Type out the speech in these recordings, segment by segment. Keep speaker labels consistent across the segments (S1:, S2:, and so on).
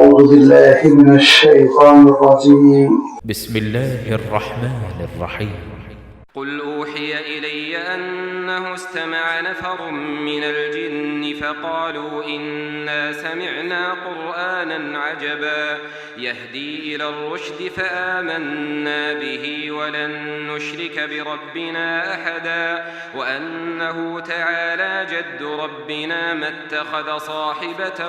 S1: أعوذ بالله من الشيطان الرجيم
S2: بسم الله الرحمن الرحيم
S3: قل أوحي إلي أنه استمع نفر من الجن فقالوا إنا سمعنا قرآنا عجبا يهدي إلى الرشد فآمنا به ولن نشرك بربنا أحدا وأنه تعالى جد ربنا ما اتخذ صاحبة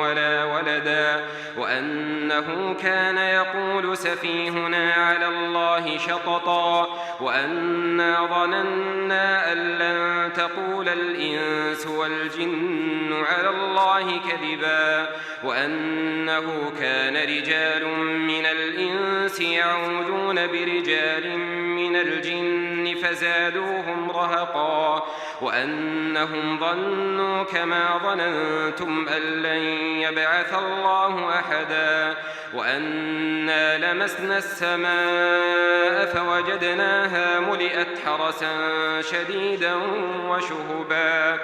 S3: ولا ولدا وأنه كان يقول سفيهنا على الله شططا وأنا ظننا أن لن تقول الإنس والجن على الله كذبا وأنه كان رجال من الإنس يعوذون برجال من الجن فزادوهم رهقا وأنهم ظنوا كما ظننتم أن لن يبعث الله أحدا وأنا لمسنا السماء فوجدناها ملئت حرسا شديدا وشهبا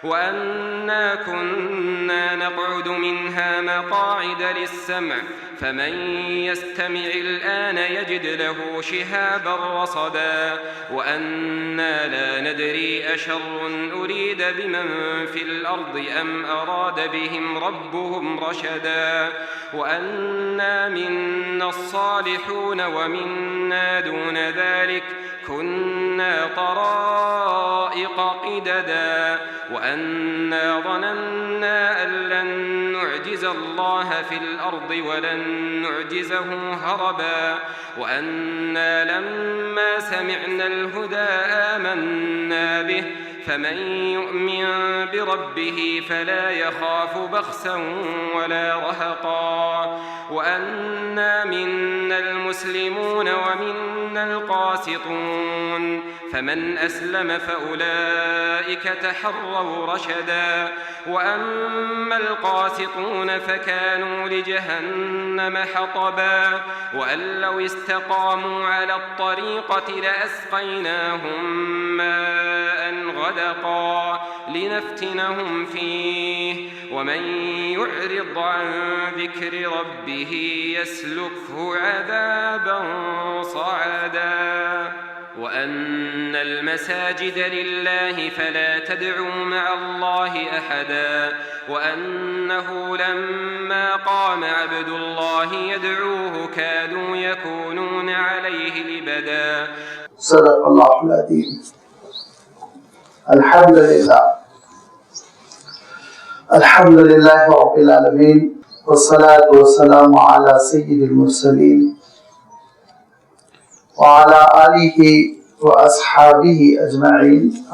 S3: وأنا كنا نقعد منها مقاعد للسمع فمن يستمع الآن يجد له شهابا رصدا وأنا لا ندري أشر أريد بمن في الأرض أم أراد بهم ربهم رشدا وأنا منا الصالحون ومنا دون ذلك كنا طرائق قددا وأنا ظننا أن لن نعجز الله في الأرض ولن نعجزه هربا وأنا لما سمعنا الهدى آمنا به فمن يؤمن بربه فلا يخاف بخسا ولا رهقا وأنا منا المسلمون ومنا القاسطون فمن أسلم فأولئك تحروا رشدا وأما القاسطون فكانوا لجهنم حطبا وأن لو استقاموا على الطريقة لأسقيناهم ماء غدقا لنفتنهم فيه ومن يعرض عن ذكر ربه يسلكه عذابا صعدا وأن المساجد لله فلا تدعوا مع الله أحدا وأنه لما قام عبد الله يدعوه كادوا يكونون عليه لبدا.
S1: صدق الله العظيم. الحمد لله رب العالمين والصلاة والسلام على سيد المرسلين وعلى آله وأصحابه أجمعين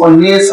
S1: 19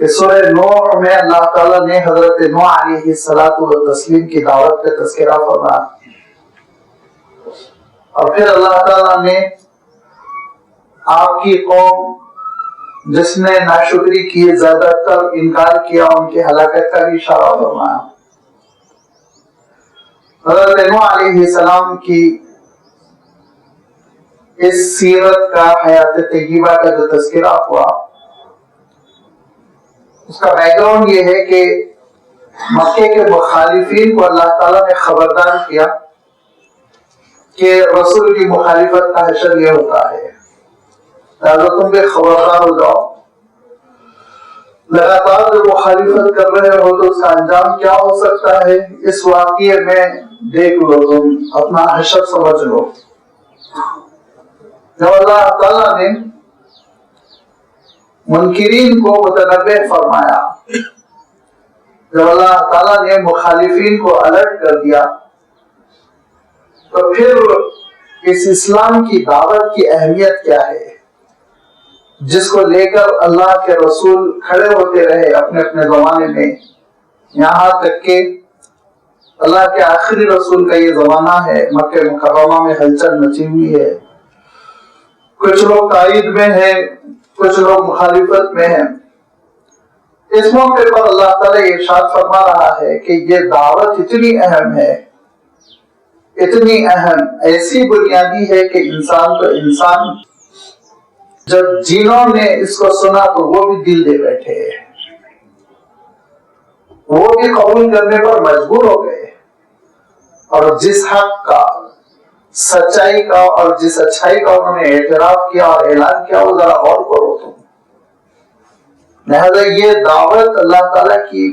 S1: کہ سورہ نوح میں اللہ تعالیٰ نے حضرت نوح علیہ الصلوۃ والتسلیم کی دعوت کا تذکرہ فرمایا، اور پھر اللہ تعالیٰ نے آپ کی قوم جس نے ناشکری کی، زیادہ تر انکار کیا، ان کی ہلاکت کا بھی اشارہ فرمایا۔ حضرت نوح علیہ السلام کی اس سیرت کا، حیات طیبہ کا جو تذکرہ ہوا، اس کا بیک گراؤنڈ یہ ہے کہ مکے کے مخالفین کو اللہ تعالیٰ نے خبردار کیا کہ رسول کی مخالفت کا حشر یہ ہوتا ہے، لہذا تم بھی خبردار ہو جاؤ۔ لگاتار جو مخالفت کر رہے ہو تو اس کا انجام کیا ہو سکتا ہے، اس واقعے میں دیکھ لو، تم اپنا حشر سمجھ لو۔ جب اللہ تعالیٰ نے منکرین کو متنبہ فرمایا، جب اللہ تعالیٰ نے مخالفین کو الرٹ کر دیا، تو پھر اس اسلام کی دعوت کی اہمیت کیا ہے، جس کو لے کر اللہ کے رسول کھڑے ہوتے رہے اپنے اپنے زمانے میں، یہاں تک کہ اللہ کے آخری رسول کا یہ زمانہ ہے، مکہ مکرمہ میں ہلچل مچی ہوئی ہے، کچھ لوگ تائید میں ہیں، کچھ لوگ مخالفت میں ہیں۔ اس موقع پر اللہ تعالیٰ یہ ارشاد فرما رہا ہے کہ یہ دعوت اتنی اہم ہے، اتنی اہم، ایسی بنیادی ہے کہ انسان جب جنوں نے اس کو سنا تو وہ بھی دل دے بیٹھے، وہ بھی قبول کرنے پر مجبور ہو گئے، اور جس حق کا، سچائی کا اور جس اچھائی کا انہوں نے اعتراف کیا اور اعلان کیا، وہ ذرا غور کرو تم۔ لہذا یہ دعوت اللہ تعالیٰ کی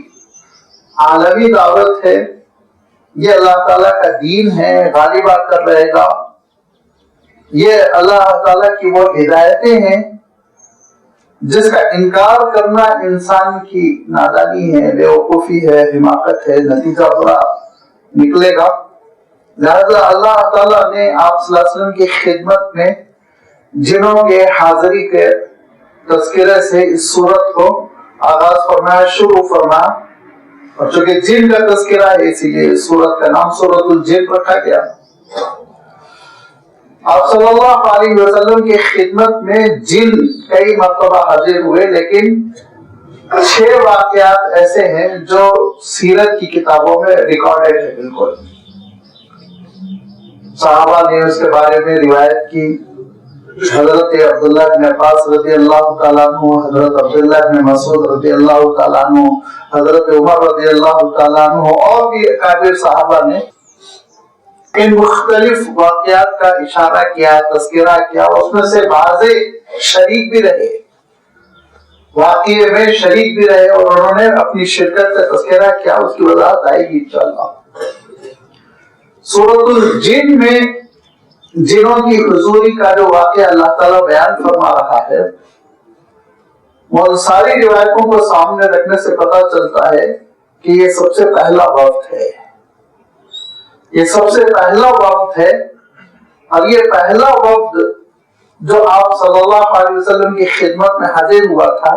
S1: عالمی دعوت ہے، یہ اللہ تعالیٰ کا دین ہے، غالب آ کر رہے گا، یہ اللہ تعالیٰ کی وہ ہدایتیں ہیں جس کا انکار کرنا انسان کی نادانی ہے، بے وقوفی ہے، حماقت ہے، نتیجہ برا نکلے گا۔ لہذا اللہ تعالیٰ نے آپ صلی اللہ علیہ وسلم کی خدمت میں جنوں کے حاضری کے تذکرے سے اس صورت کو آغاز فرمایا، شروع فرمایا، اور چونکہ جن کا تذکرہ ہے اسی لیے اس صورت کا نام سورۃ الجن رکھا گیا۔ آپ صلی اللہ علیہ وسلم کی خدمت میں جن کئی مرتبہ حاضر ہوئے، لیکن 6 واقعات ایسے ہیں جو سیرت کی کتابوں میں ریکارڈڈ ہے۔ بالکل صحابہ نے اس کے بارے میں روایت کی، حضرت عبداللہ بن عباس رضی اللہ تعالیٰ عنہ، حضرت عبداللہ بن مسعود رضی اللہ تعالیٰ عنہ، حضرت عمر رضی اللہ تعالیٰ عنہ، اور بھی اکابر صحابہ نے ان مختلف واقعات کا اشارہ کیا، تذکرہ کیا، اس میں سے بعض شریک بھی رہے، واقعے میں شریک بھی رہے، اور انہوں نے اپنی شرکت کا تذکرہ کیا، اس کی وضاحت آئے گی انشاءاللہ۔ سورۃ الجن میں جنوں کی حضوری کا جو واقعہ اللہ تعالیٰ بیان فرما رہا ہے، وہ ان ساری روایتوں کو سامنے رکھنے سے پتہ چلتا ہے کہ یہ سب سے پہلا وقت ہے، یہ سب سے پہلا وقت ہے، اور یہ پہلا وقت جو آپ صلی اللہ علیہ وسلم کی خدمت میں حاضر ہوا تھا،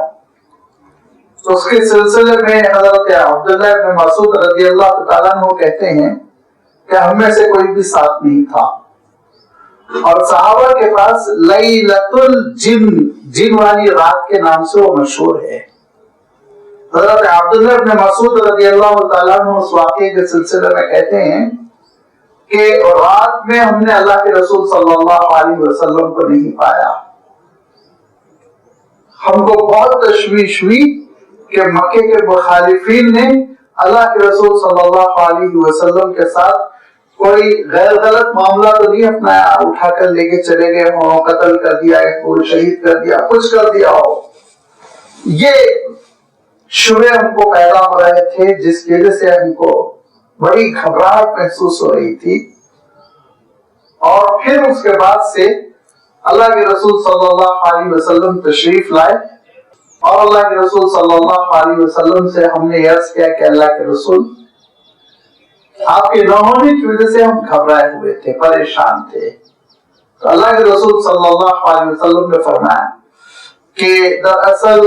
S1: تو اس کے سلسلے میں حضرت عبداللہ بن مسعود رضی اللہ تعالیٰ عنہ کہتے ہیں کہ ہم میں سے کوئی بھی ساتھ نہیں تھا، اور صحابہ کے پاس لیلۃ الجن، جن والی رات کے نام سے وہ مشہور ہے۔ حضرت عبداللہ بن مسعود رضی اللہ تعالیٰ عنہ اس واقعے کے سلسلے میں کہتے ہیں کہ رات میں ہم نے اللہ کے رسول صلی اللہ علیہ وسلم کو نہیں پایا، ہم کو بہت تشویش ہوئی کہ مکے کے مخالفین نے اللہ کے رسول صلی اللہ علیہ وسلم کے ساتھ کوئی غیر غلط معاملہ تو نہیں اپنایا، اٹھا کر لے کے چلے گئے ہوں، قتل کر دیا، کوئی شہید کر دیا، کچھ کر دیا ہو۔ یہ شبہ ہم کو پیدا ہو رہے تھے، جس کی وجہ سے ہم کو بڑی گھبراہٹ محسوس ہو رہی تھی، اور پھر اس کے بعد سے اللہ کے رسول صلی اللہ علیہ وسلم تشریف لائے، اور اللہ کے رسول صلی اللہ علیہ وسلم سے ہم نے عرض کیا کہ اللہ کے رسول، آپ کے نہ ہونے کی وجہ سے ہم گھبرائے ہوئے تھے، پریشان تھے۔ تو اللہ کے رسول صلی اللہ علیہ وسلم نے فرمایا کہ دراصل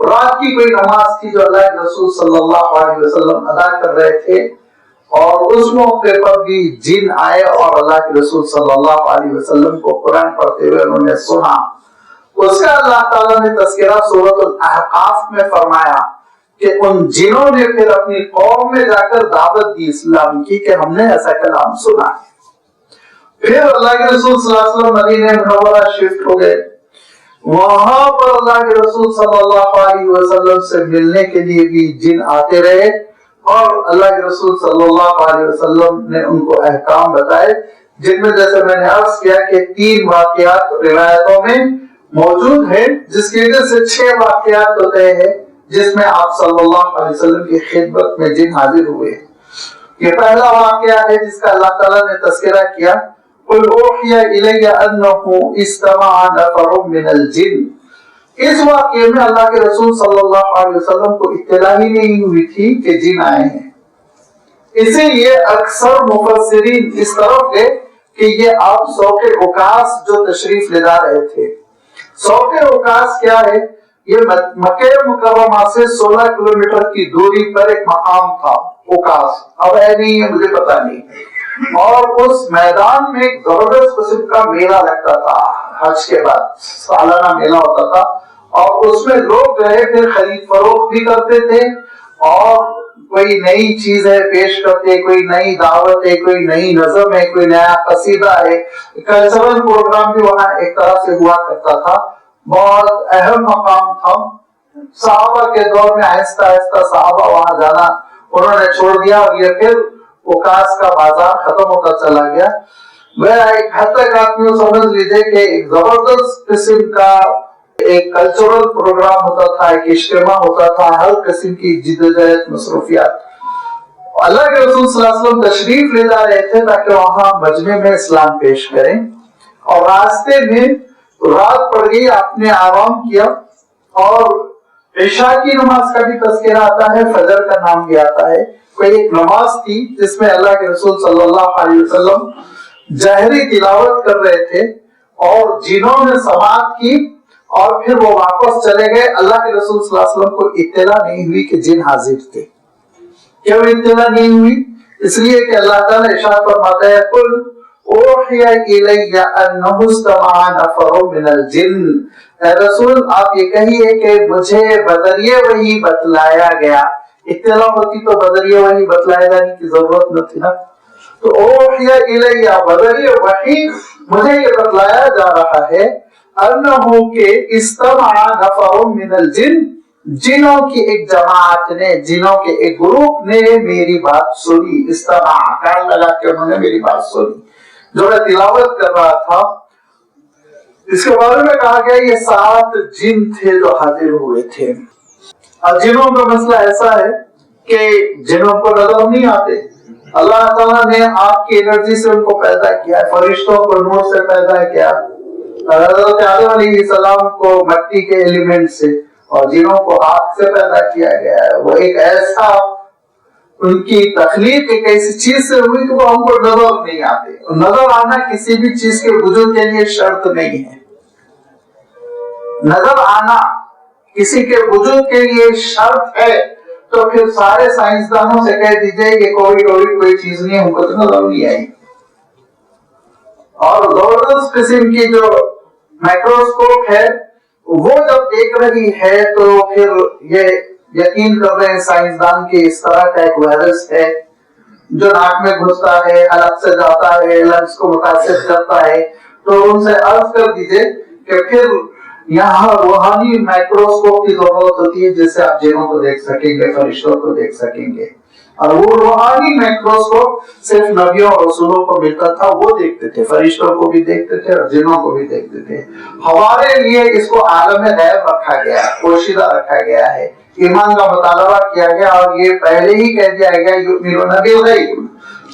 S1: رات کی کوئی نماز تھی جو اللہ کے رسول صلی اللہ علیہ وسلم ادا کر رہے تھے، اور اس موقع پر بھی جن آئے اور اللہ کے رسول صلی اللہ علیہ وسلم کو قرآن پڑھتے ہوئے انہوں نے سنا۔ اس کا اللہ تعالیٰ نے تذکرہ سورۃ الاحقاف میں فرمایا کہ ان جنوں نے پھر اپنی قوم میں جا کر دعوت دی اسلام کی کہ ہم نے ایسا کلام سنا ہے۔ پھر اللہ کے رسول صلی اللہ علیہ وسلم مدینہ منورہ شفٹ ہو گئے، وہاں پر اللہ کے رسول صلی اللہ علیہ وسلم سے ملنے کے لیے بھی جن آتے رہے، اور اللہ کے رسول صلی اللہ علیہ وسلم نے ان کو احکام بتائے، جن میں جیسے میں نے عرض کیا کہ 3 واقعات روایتوں میں موجود ہیں، جس کی وجہ سے 6 واقعات ہوتے ہیں جس میں آپ صلی اللہ علیہ وسلم کی خدمت میں جن حاضر ہوئے۔ یہ پہلا واقعہ ہے جس کا اللہ تعالیٰ نے تذکرہ کیا، قُلْ أُوحِيَ إِلَيَّ أَنَّهُ اسْتَمَعَ نَفَرٌ مِّنَ الْجِنِّ۔ اس واقعے میں اللہ کے رسول صلی اللہ علیہ وسلم کو اطلاع ہی نہیں ہوئی تھی کہ جن آئے ہیں، اسی لیے اکثر مفسرین اس طرف گئے کہ یہ آپ سوق عکاظ جو تشریف لے جا رہے تھے۔ سوق عکاظ کیا ہے؟ یہ مکہ مکرمہ سے 16 کلومیٹر کی دوری پر ایک مقام تھا، عکاظ، اب ہے نہیں ہے مجھے پتا نہیں، اور اس میدان میں ایک زبردست قسم کا میلہ لگتا تھا، حج کے بعد سالانہ میلہ ہوتا تھا، اور اس میں لوگ گئے پھر خرید فروخت بھی کرتے تھے، اور کوئی نئی چیز ہے پیش کرتے، کوئی نئی دعوت ہے، کوئی نئی نظم ہے، کوئی نیا قصیدہ ہے، کلچرل پروگرام بھی وہاں ایک طرح سے ہوا کرتا تھا۔ بہت اہم مقام تھا، صحابہ کے دور میں آہستہ آہستہ صحابہ وہاں جانا انہوں نے چھوڑ دیا، اور یہ پھر عکاظ کا بازار ختم ہوتا چلا گیا۔ وہ ایک حد تک آپ یوں سمجھ لیجیے کہ ایک زبردست قسم کا ایک کلچرل پروگرام ہوتا تھا، ایک اجتماع ہوتا تھا، ہر قسم کی جدوجہد مصروفیات۔ اللہ کے رسول صلی اللہ علیہ وسلم تشریف لے جا رہے تھے تاکہ وہاں مجمع میں اسلام پیش کریں، اور راستے میں رات پڑ گئی، آپ نے آرام کیا، اور عشاء کی نماز کا بھی تذکرہ آتا ہے، فجر کا نام بھی آتا ہے۔ کوئی ایک نماز تھی جس میں اللہ کے رسول صلی اللہ علیہ وسلم جہری تلاوت کر رہے تھے، اور جنہوں نے سماعت کی، اور پھر وہ واپس چلے گئے۔ اللہ کے رسول صلی اللہ علیہ وسلم کو اطلاع نہیں ہوئی کہ جن حاضر تھے۔ کیوں اطلاع نہیں ہوئی؟ اس لیے کہ اللہ تعالیٰ ارشاد فرماتا ہے، قُلْ أُوحِيَ إِلَيَّ أَنَّهُ اسْتَمَعَ نَفَرٌ مِّنَ الْجِنِّ۔ اے رسول آپ یہ کہیے کہ مجھے بذریعہ وحی بتلایا گیا۔ اطلاع ہوتی تو بذریعہ وحی بتلائے جانے کی ضرورت نہ تھی نا۔ تو أُوحِيَ إِلَيَّ بذریعہ وحی مجھے یہ بتلایا جا رہا ہے، انہو کہ استمع نفر من الجن، جنوں کی ایک جماعت نے، جنوں کے ایک گروپ نے میری بات سنی۔ استمع کان لگا کہ انہوں نے میری بات سنی جو میں تلاوت کر رہا تھا۔ اس کے بارے میں کہا گیا یہ 7 جن تھے جو حاضر ہوئے تھے۔ اور جنوں کا مسئلہ ایسا ہے کہ جنوں کو نظر نہیں آتے، اللہ تعالیٰ نے آپ کی انرجی سے ان کو پیدا کیا، فرشتوں کو نور سے پیدا کیا، حضرت آدم علیہ السلام کو مٹی کے ایلیمنٹ سے، اور جنوں کو آگ سے پیدا کیا گیا ہے۔ وہ ایک ایسا، ان کی تخلیق ایک ایسی چیز سے ہوئی کہ وہ ہم کو نظر نہیں آتے۔ نظر آنا کسی بھی چیز کے وجود کے لیے شرط نہیں ہے، نظر آنا کسی کے وجود کے لیے شرط ہے تو پھر سارے سائنسدانوں سے کہہ دیجئے کہ کوئی چیز نہیں، ہم کو تو نظر نہیں آئی۔ اور زبردست قسم کی جو مائکروسکوپ ہے وہ جب دیکھ رہی ہے تو پھر یہ یقین کر رہے ہیں سائنسدان کہ اس طرح کا ایک وائرس ہے جو ناک میں گھستا ہے، حلق سے جاتا ہے، لنگس کو متاثر کرتا ہے۔ تو ان سے عرض کر دیجئے کہ پھر یہاں روحانی مائکروسکوپ کی ضرورت ہوتی ہے جس سے آپ جنوں کو دیکھ سکیں گے، فرشتوں کو دیکھ سکیں گے، اور وہ روحانی مائکروسکوپ صرف نبیوں اور رسولوں کو ملتا تھا، وہ دیکھتے تھے، فرشتوں کو بھی دیکھتے تھے اور جنوں کو بھی دیکھتے تھے۔ ہمارے لیے اس کو عالم غیب رکھا گیا، پوشیدہ رکھا گیا ہے، ایمان کا مطالبہ کیا گیا، اور یہ پہلے ہی کہہ دیا گیا یؤمنون بالغیب،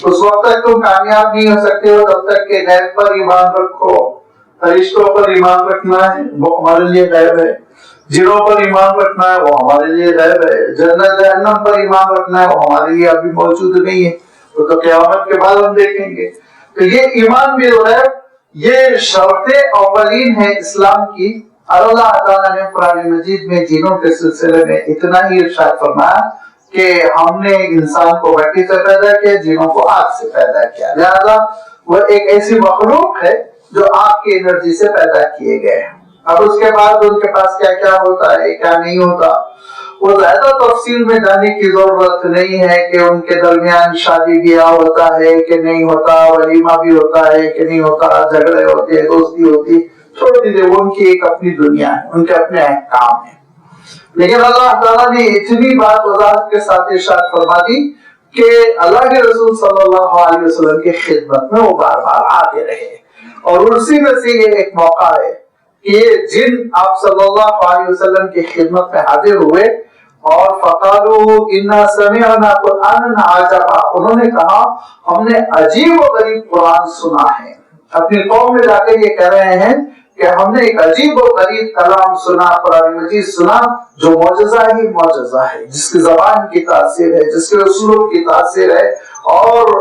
S1: اس وقت تک تم کامیاب نہیں ہو سکتے ہو جب تک کہ غیب پر ایمان رکھو۔ فرشتوں پر ایمان رکھنا ہے وہ ہمارے لیے غیب ہے، جنوں پر ایمان رکھنا ہے وہ ہمارے لیے غیب ہے، جنت جہنم پر ایمان رکھنا ہے وہ ہمارے لیے ابھی موجود نہیں ہے، وہ تو قیامت کے بعد ہم دیکھیں گے۔ تو یہ ایمان بالغیب یہ شرط اولین ہے اسلام کی، اور اللہ تعالیٰ نے قرآن مجید میں جنوں کے سلسلے میں اتنا ہی ارشاد فرمایا کہ ہم نے انسان کو مٹی سے پیدا کیا، جنوں کو آگ سے پیدا کیا، لہذا وہ ایک ایسی مخلوق ہے جو آگ کی انرجی سے پیدا کیے گئے ہیں۔ اب اس کے بعد ان کے پاس کیا کیا ہوتا ہے کیا نہیں ہوتا وہ زیادہ تفصیل میں جانے کی ضرورت نہیں ہے کہ ان کے درمیان شادی بیاہ ہوتا ہے کہ نہیں ہوتا، ولیمہ بھی ہوتا ہے کہ نہیں ہوتا، جھگڑے ہوتے ہیں، دوستی ہوتی، چھوڑ دیجیے، وہ ان کی ایک اپنی دنیا ہے، ان کے اپنے احکام ہیں۔ لیکن اللہ تعالیٰ نے اتنی بات وضاحت کے ساتھ ارشاد فرما دی کہ اللہ کے رسول صلی اللہ علیہ وسلم کی خدمت میں وہ بار بار آتے رہے، اور اسی میں سے یہ ایک موقع ہے کہ یہ جن آپ صلی اللہ علیہ وسلم کی خدمت میں حاضر ہوئے اور فقالوا انا سمعنا قرآنا عجبا، انہوں نے کہا ہم نے عجیب و غریب قرآن سنا ہے، اپنی قوم میں جا کر یہ کہہ رہے ہیں کہ ہم نے ایک عجیب و غریب کلام سنا، قرآن مجید سنا جو معجزہ ہی معجزہ ہے، جس کی زبان کی تاثیر ہے، جس کے اسلوب کی تاثیر ہے، اور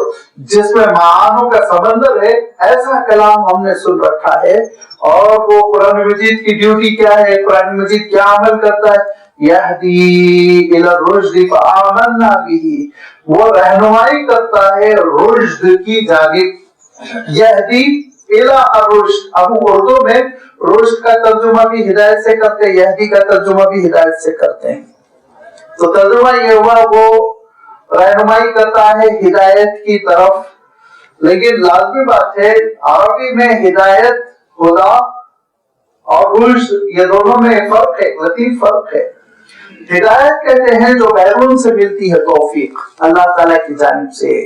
S1: جس میں معانوں کا سمندر ہے، ایسا کلام ہم نے سن رکھا ہے۔ اور وہ قرآن مجید کی ڈیوٹی کیا ہے، قرآن مجید کیا عمل کرتا ہے، یہدی الی الرشد فآمنا بہ، وہ رہنمائی کرتا ہے رشد کی جانب، یہدی الی الرشد۔ اب اردو میں رشد کا ترجمہ بھی ہدایت سے کرتے ہیں، یہدی کا ترجمہ بھی ہدایت سے کرتے ہیں، تو ترجمہ یہ ہوا وہ رہنمائی کرتا ہے ہدایت کی طرف، لیکن لازمی بات ہے عربی میں ہدایت، خدا اور رشد یہ دونوں میں فرق ہے، لطیف فرق ہے۔ ہدایت کہتے ہیں جو بیرون سے ملتی ہے توفیق اللہ تعالیٰ کی جانب سے،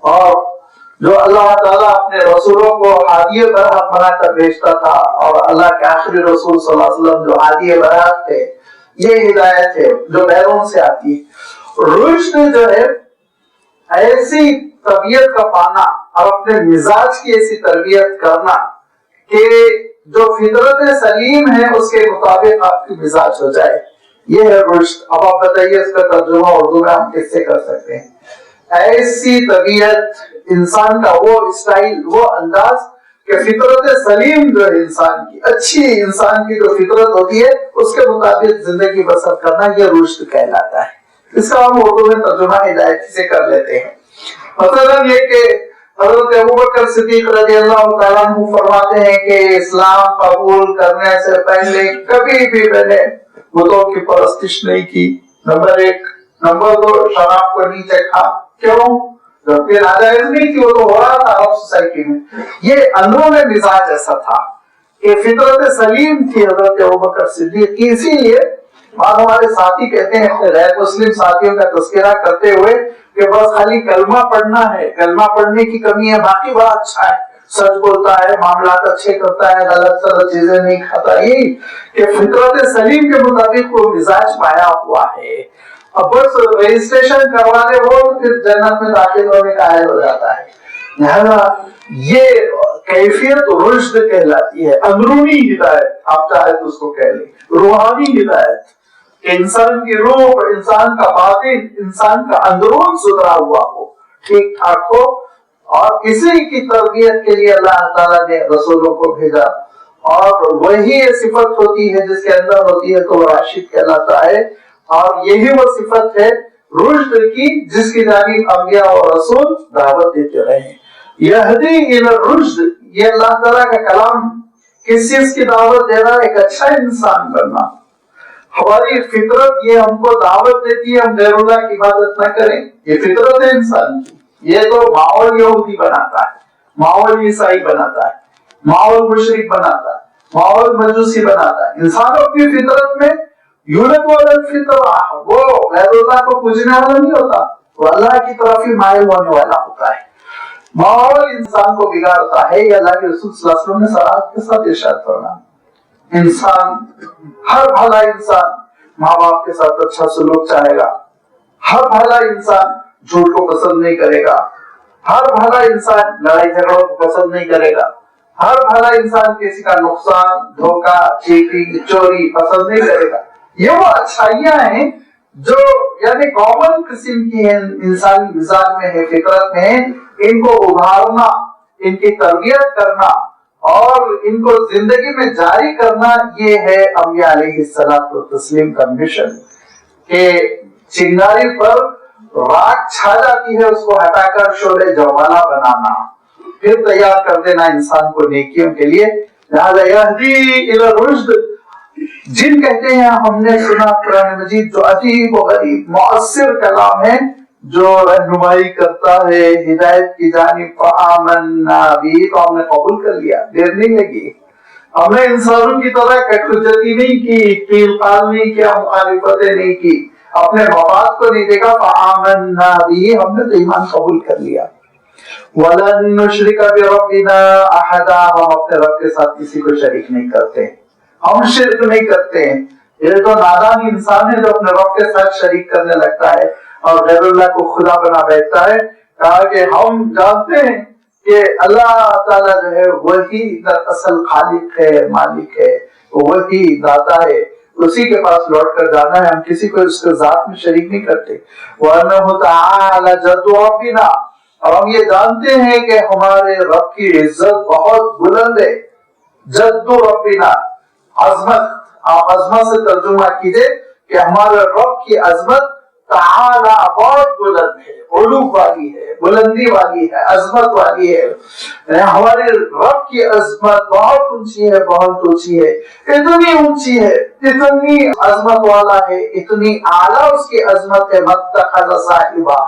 S1: اور جو اللہ تعالیٰ اپنے رسولوں کو ہادی برحق بنا کر بھیجتا تھا، اور اللہ کے آخری رسول صلی اللہ علیہ وسلم جو ہادی برحق تھے، یہ ہدایت ہے جو بیرون سے آتی ہے۔ رشد جو ہے ایسی طبیعت کا پانا اور اپنے مزاج کی ایسی تربیت کرنا کہ جو فطرت سلیم ہے اس کے مطابق آپ کی مزاج ہو جائے، یہ ہے رشد۔ اب آپ بتائیے اس کا ترجمہ اردو میں ہم کس سے کر سکتے ہیں؟ ایسی طبیعت، انسان کا وہ اسٹائل، وہ انداز کہ فطرت سلیم جو ہے انسان کی، اچھی انسان کی جو فطرت ہوتی ہے اس کے مطابق زندگی بسر کرنا، یہ رشد کہلاتا ہے۔ اس کا ہم اردو میں ترجمہ ہدایت سے کر لیتے ہیں۔ مثلا یہ کہ حضرت ابوبکر صدیق رضی اللہ تعالیٰ عنہ فرماتے ہیں کہ اسلام قبول کرنے سے پہلے کبھی بھی میں نے بتوں کی پرستش نہیں کی، نمبر ایک۔ نمبر دو، شراب کو نہیں چکھا، کیوں؟ جبکہ ناجائز نہیں تھی، وہ تو ہو رہا تھا عرب سوسائٹی میں۔ یہ اندرون مزاج ایسا تھا کہ فطرت سلیم تھی حضرت ابوبکر صدیق کی، اسی لیے بعض ہمارے ساتھی کہتے ہیں اپنے غیر مسلم ساتھیوں کا تذکرہ کرتے ہوئے کہ بس خالی کلمہ پڑھنا ہے، کلمہ پڑھنے کی کمی ہے، باقی بڑا اچھا ہے، سچ بولتا ہے، معاملات اچھے کرتا ہے، غلط سلط چیزیں نہیں کھاتا، یہ کہ فطرت سلیم کے مطابق وہ مزاج پایا ہوا ہے۔ اب بس رجسٹریشن کروانے وہ پھر جنت میں داخل ہونے کا حل ہو جاتا ہے۔ لہذا یہ کیفیت رشد کہلاتی ہے، اندرونی ہدایت، آپ چاہے تو اس کو کہہ لیں روحانی ہدایت، کہ انسان کی روح، انسان کا باطن، انسان کا اندرون ستھرا ہوا ہو، ٹھیک ٹھاک ہو، اور اسی کی تربیت کے لیے اللہ تعالیٰ نے رسولوں کو بھیجا، اور وہی یہ صفت ہوتی ہے جس کے اندر ہوتی ہے تو وہ راشد کہلاتا ہے، اور یہی وہ صفت ہے رشد کی جس کی جانب انبیاء اور رسول دعوت دیتے رہے ہیں۔ یہدی الی الرشد، یہ اللہ تعالیٰ کا کلام کس چیز کی دعوت دے رہا ہے؟ ایک اچھا انسان بننا۔ ہماری فطرت یہ ہم کو دعوت دیتی ہے ہم غیر اللہ کی عبادت نہ کریں، یہ فطرت ہے انسان کی۔ یہ تو ماحول یہودی بناتا ہے، ماحول عیسائی بناتا ہے، ماحول مشرک بناتا ہے، ماحول مجوسی بناتا ہے۔ انسان اپنی فطرت میں یولد ولد فطرہ، وہ غیر اللہ کو پوجنے والا نہیں ہوتا، وہ اللہ کی طرف ہی مائل ہونے والا ہوتا ہے۔ ماحول انسان کو بگاڑتا ہے، یہ اللہ کے رسول صلی اللہ علیہ وسلم نے صراحت کے ساتھ ارشاد فرمایا۔ انسان، ہر بھلا انسان ماں باپ کے ساتھ اچھا سلوک چاہے گا، ہر بھلا انسان جھوٹ کو پسند نہیں کرے گا، ہر بھلا انسان لڑائی جھگڑوں کو پسند نہیں کرے گا، ہر بھلا انسان کسی کا نقصان، دھوکہ، چیٹنگ، چوری پسند نہیں کرے گا۔ یہ وہ اچھائیاں ہیں جو یعنی کامن قسم کی ہیں، انسانی مزاج میں ہے، فطرت میں ہے، ان کو ابھارنا، ان کی تربیت کرنا اور ان کو زندگی میں جاری کرنا، یہ ہے انبیاء علیہ الصلوۃ والتسلیم کا مشن، کہ چنگاری پر راکھ چھا جاتی ہے اس کو ہٹا کر شعلہ جوالا بنانا، پھر تیار کر دینا انسان کو نیکیوں کے لیے۔ لہذا یہدی الی الرشد، جن کہتے ہیں ہم نے سنا قرآن مجید جو عجیب و غریب مؤثر کلام ہے جو رہنمائی کرتا ہے ہدایت کی جانب، فآمنا بھی، تو ہم نے قبول کر لیا، دیر نہیں لگی۔ ہم نے انسانوں کی طرح کٹوجتی نہیں کی، قیل قال نہیں کیا، مخالفتیں نہیں کی، اپنے مفاد کو نہیں دیکھا، فآمنا بھی، ہم نے تو ایمان قبول کر لیا۔ وَلَن نُشْرِكَ بِرَبِّنَا أَحَدًا، ہم اپنے رب کے ساتھ کسی کو شریک نہیں کرتے، ہم شرک نہیں کرتے ہیں۔ یہ تو نادان انسان ہے جو اپنے رب کے ساتھ شریک کرنے لگتا ہے اور غیر اللہ کو خدا بنا بیٹھتا ہے۔ کہا کہ ہم جانتے ہیں کہ اللہ تعالیٰ جو ہے وہی دراصل خالق ہے، مالک ہے، وہی داتا ہے، اسی کے پاس لوٹ کر جانا ہے، ہم کسی کو اس کے ذات میں شریک نہیں کرتے۔ وَأَنَّهُ تَعَالَى جَدُّ رَبِّنَا، اور ہم یہ جانتے ہیں کہ ہمارے رب کی عزت بہت بلند ہے۔ جد ربنا، عظمت، آپ عظمت سے ترجمہ کیجئے کہ ہمارے رب کی عظمت تعالی بہت بلند ہے، علو والی ہے، بلندی والی ہے، عظمت والی ہے۔ ہمارے رب کی عظمت بہت اونچی ہے، بہت اونچی ہے، اتنی اونچی ہے، اتنی عظمت والا ہے، اتنی اعلیٰ اس کی عظمت ہے، متخذ صاحبہ،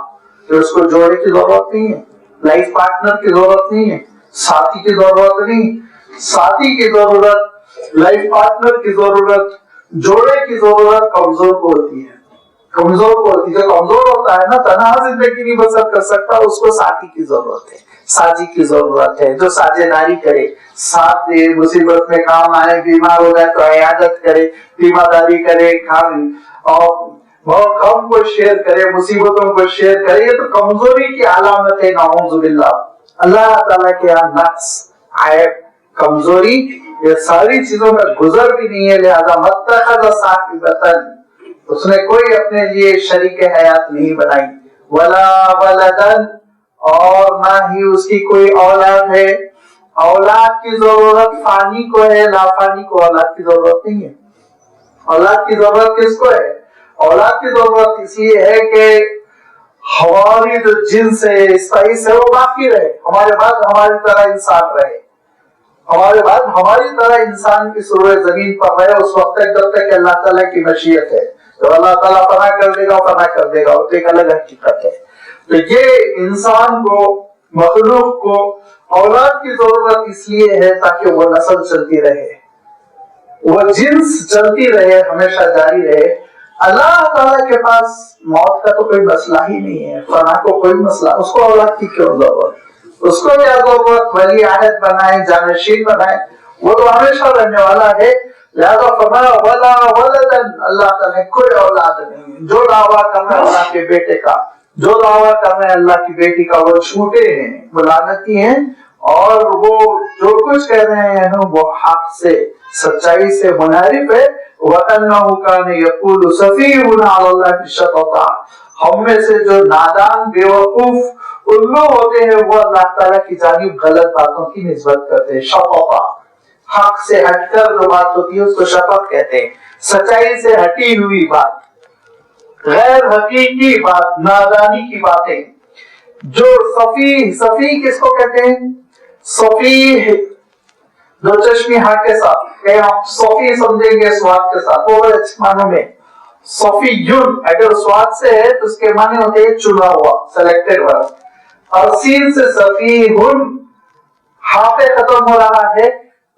S1: کہ اس کو جوڑے کی ضرورت نہیں ہے، لائف پارٹنر کی ضرورت نہیں ہے، ساتھی کی ضرورت نہیں، ساتھی کی ضرورت، لائف پارٹنر کی ضرورت، جوڑے کی ضرورت کمزور کو ہوتی ہے، کمزور کو ہوتی ہے۔ جو کمزور ہوتا ہے نا، تنہا زندگی نہیں بسر کر سکتا، اس کو ساتھی کی ضرورت ہے، ساتھی کی ضرورت ہے، جو ساجھیداری کرے، ساتھ دے، مصیبت میں کام آئے، بیمار ہو جائے تو عیادت کرے، بیمہ داری کرے، اور بہت غم کو شیئر کرے، مصیبتوں کو شیئر کرے، یہ تو کمزوری کی علامت ہے، نعوذ باللہ۔ اللہ تعالیٰ کے یہاں نقص، عیب، کمزوری، یہ ساری چیزوں کا گزر بھی نہیں ہے، لہذا متخذ صاحبۃ، اس نے کوئی اپنے لیے شریک حیات نہیں بنائی، ولا ولدن، اور نہ ہی اس کی کوئی اولاد ہے۔ اولاد کی ضرورت فانی کو ہے، لا فانی کو اولاد کی ضرورت نہیں ہے۔ اولاد کی ضرورت کس کو ہے؟ اولاد کی ضرورت اس لیے ہے کہ ہماری جو جنس ہے، اسپائس ہے، وہ باقی رہے، ہمارے بعد ہماری طرح انسان رہے، ہمارے بعد ہماری طرح انسان کی صورت زمین پر رہے، اس وقت تک جب تک اللہ تعالیٰ کی مشیت ہے، تو اللہ تعالیٰ فنا کر دے گا، فنا کر دے گا، وہ تو ایک الگ حقیقت ہے۔ تو یہ انسان کو، مخلوق کو اولاد کی ضرورت اس لیے ہے تاکہ وہ نسل چلتی رہے، وہ جنس چلتی رہے، ہمیشہ جاری رہے۔ اللہ تعالیٰ کے پاس موت کا تو کوئی مسئلہ ہی نہیں ہے، فنا کو کوئی مسئلہ، اس کو اولاد کی کیوں ضرورت، اس کو کیا ضرورت، ولی عہد بنائے، جانشین بنائے، وہ تو ہمیشہ رہنے والا ہے۔ لہذا فرمایا ولا ولدن، اللہ تعالیٰ کوئی اولاد نہیں۔ جو دعویٰ کرنا ہے اللہ کے بیٹے کا، جو دعویٰ کرنا ہے اللہ کی بیٹی کا، وہ جھوٹے ہیں، وہ لعنتی ہیں، اور وہ جو کچھ کہہ رہے ہیں وہ حق سے، سچائی سے منحرف ہے۔ وَأَنَّهُ كَانَ يَقُولُ سَفِيهٌ عَلَى اللَّهِ شَطَطًا، ہم میں سے جو نادان، بیوقوف الو ہوتے ہیں، وہ اللہ تعالیٰ کی جانب غلط باتوں کی نسبت کرتے ہیں۔ شططا، حق سے ہٹ کر جو بات ہوتی ہے اس کو شطط کہتے ہیں، سچائی سے ہٹی ہوئی بات، غیر حقیقی بات، نادانی کی باتیں۔ جو صفیح، صفیح کس کو کہتے ہیں؟ صفیح جو چشمی ہاں کے ساتھ، کہ ہم صفی سمجھیں گے سواد کے ساتھ، وہ بڑے اچھے معنوں میں صفیون، اگر سواد سے ہے تو اس کے معنی ہوتے ہیں چنا ہوا، سلیکٹڈ ورڈ، اور سین سے صفیہن ہاں پہ ختم ہو رہا ہے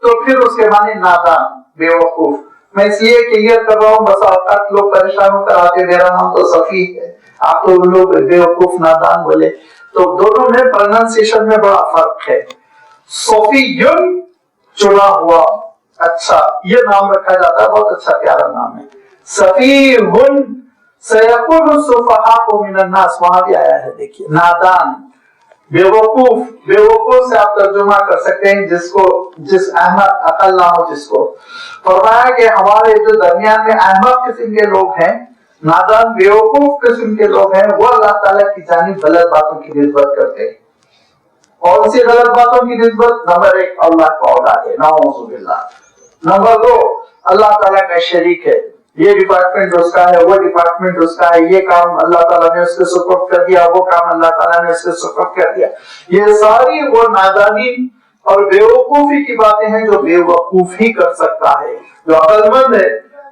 S1: تو پھر اس کے معنی نادان، بیوقوف۔ میں اس لیے کلیئر کر رہا ہوں، بس اوقات لوگ پریشان ہو کر آتے، میرا نام تو صفیح ہے، آپ تو لوگ بیوقوف نادان بولے، تو دونوں میں پروننسیشن میں بڑا فرق ہے۔ صفیون چنا ہوا، اچھا یہ نام رکھا جاتا ہے، بہت اچھا پیارا نام ہے۔ صفیہن سیقول السفہاء من الناس، وہاں بھی آیا ہے، دیکھیے نادان، بیوقوف، بیوقوف سے آپ ترجمہ کر سکتے ہیں جس احمق عقل نہ ہو جس کو۔ فرمایا کہ ہمارے جو درمیان میں احمق قسم کے لوگ ہیں، نادان بیوقوف قسم کے لوگ ہیں، وہ اللہ تعالیٰ کی جانب غلط باتوں کی نسبت کرتے ہیں۔ اور اسی غلط باتوں کی نسبت نمبر 1 اللہ کا اولاد ہے، نعوذ باللہ۔ نمبر 2 اللہ تعالیٰ کا شریک ہے، یہ ڈپارٹمنٹ اس کا ہے، وہ ڈپارٹمنٹ اس کا ہے، یہ کام اللہ تعالیٰ نے اس کے سپرد کر دیا، وہ کام اللہ تعالیٰ نے اس کے سپرد کر دیا۔ یہ ساری وہ نادانی اور بیوقوفی کی باتیں ہیں جو بیوقوف ہی کر سکتا ہے۔ جو عقل مند ہے،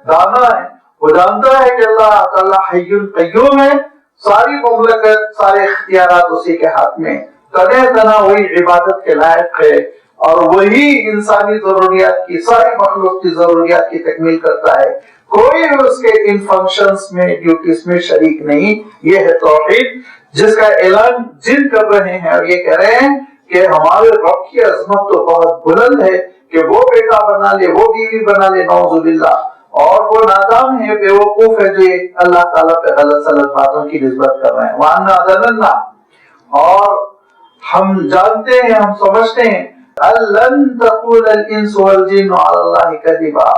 S1: دانا ہے، وہ جانتا ہے کہ اللہ تعالیٰ حی قیوم ہے، ساری مملکت، سارے اختیارات اسی کے ہاتھ میں، تنہ تنہا وہی عبادت کے لائق ہے، اور وہی انسانی ضروریات کی، ساری مخلوق کی ضروریات کی تکمیل کرتا ہے۔ کوئی اس کے ان فنکشنز میں، ڈیوٹیز میں شریک نہیں۔ یہ ہے توحید، جس کا اعلان جن کر رہے ہیں اور یہ کہہ رہے ہیں کہ ہمارے رب کی عظمت تو بہت بلند ہے کہ وہ بیٹا بنا لے، وہ بیوی بنا لے، نعوذ باللہ، اور وہ نادان ہے، بے وقوف ہے جو اللہ تعالیٰ پہ غلط سلط باتوں کی نسبت کر رہے ہیں۔ وَأَنَّا ظَنَنَّا، اور ہم جانتے ہیں، ہم سمجھتے ہیں، أَلَّن تَقُولَ الْإِنسُ وَالْجِنُّ عَلَى اللَّهِ كَذِبًا،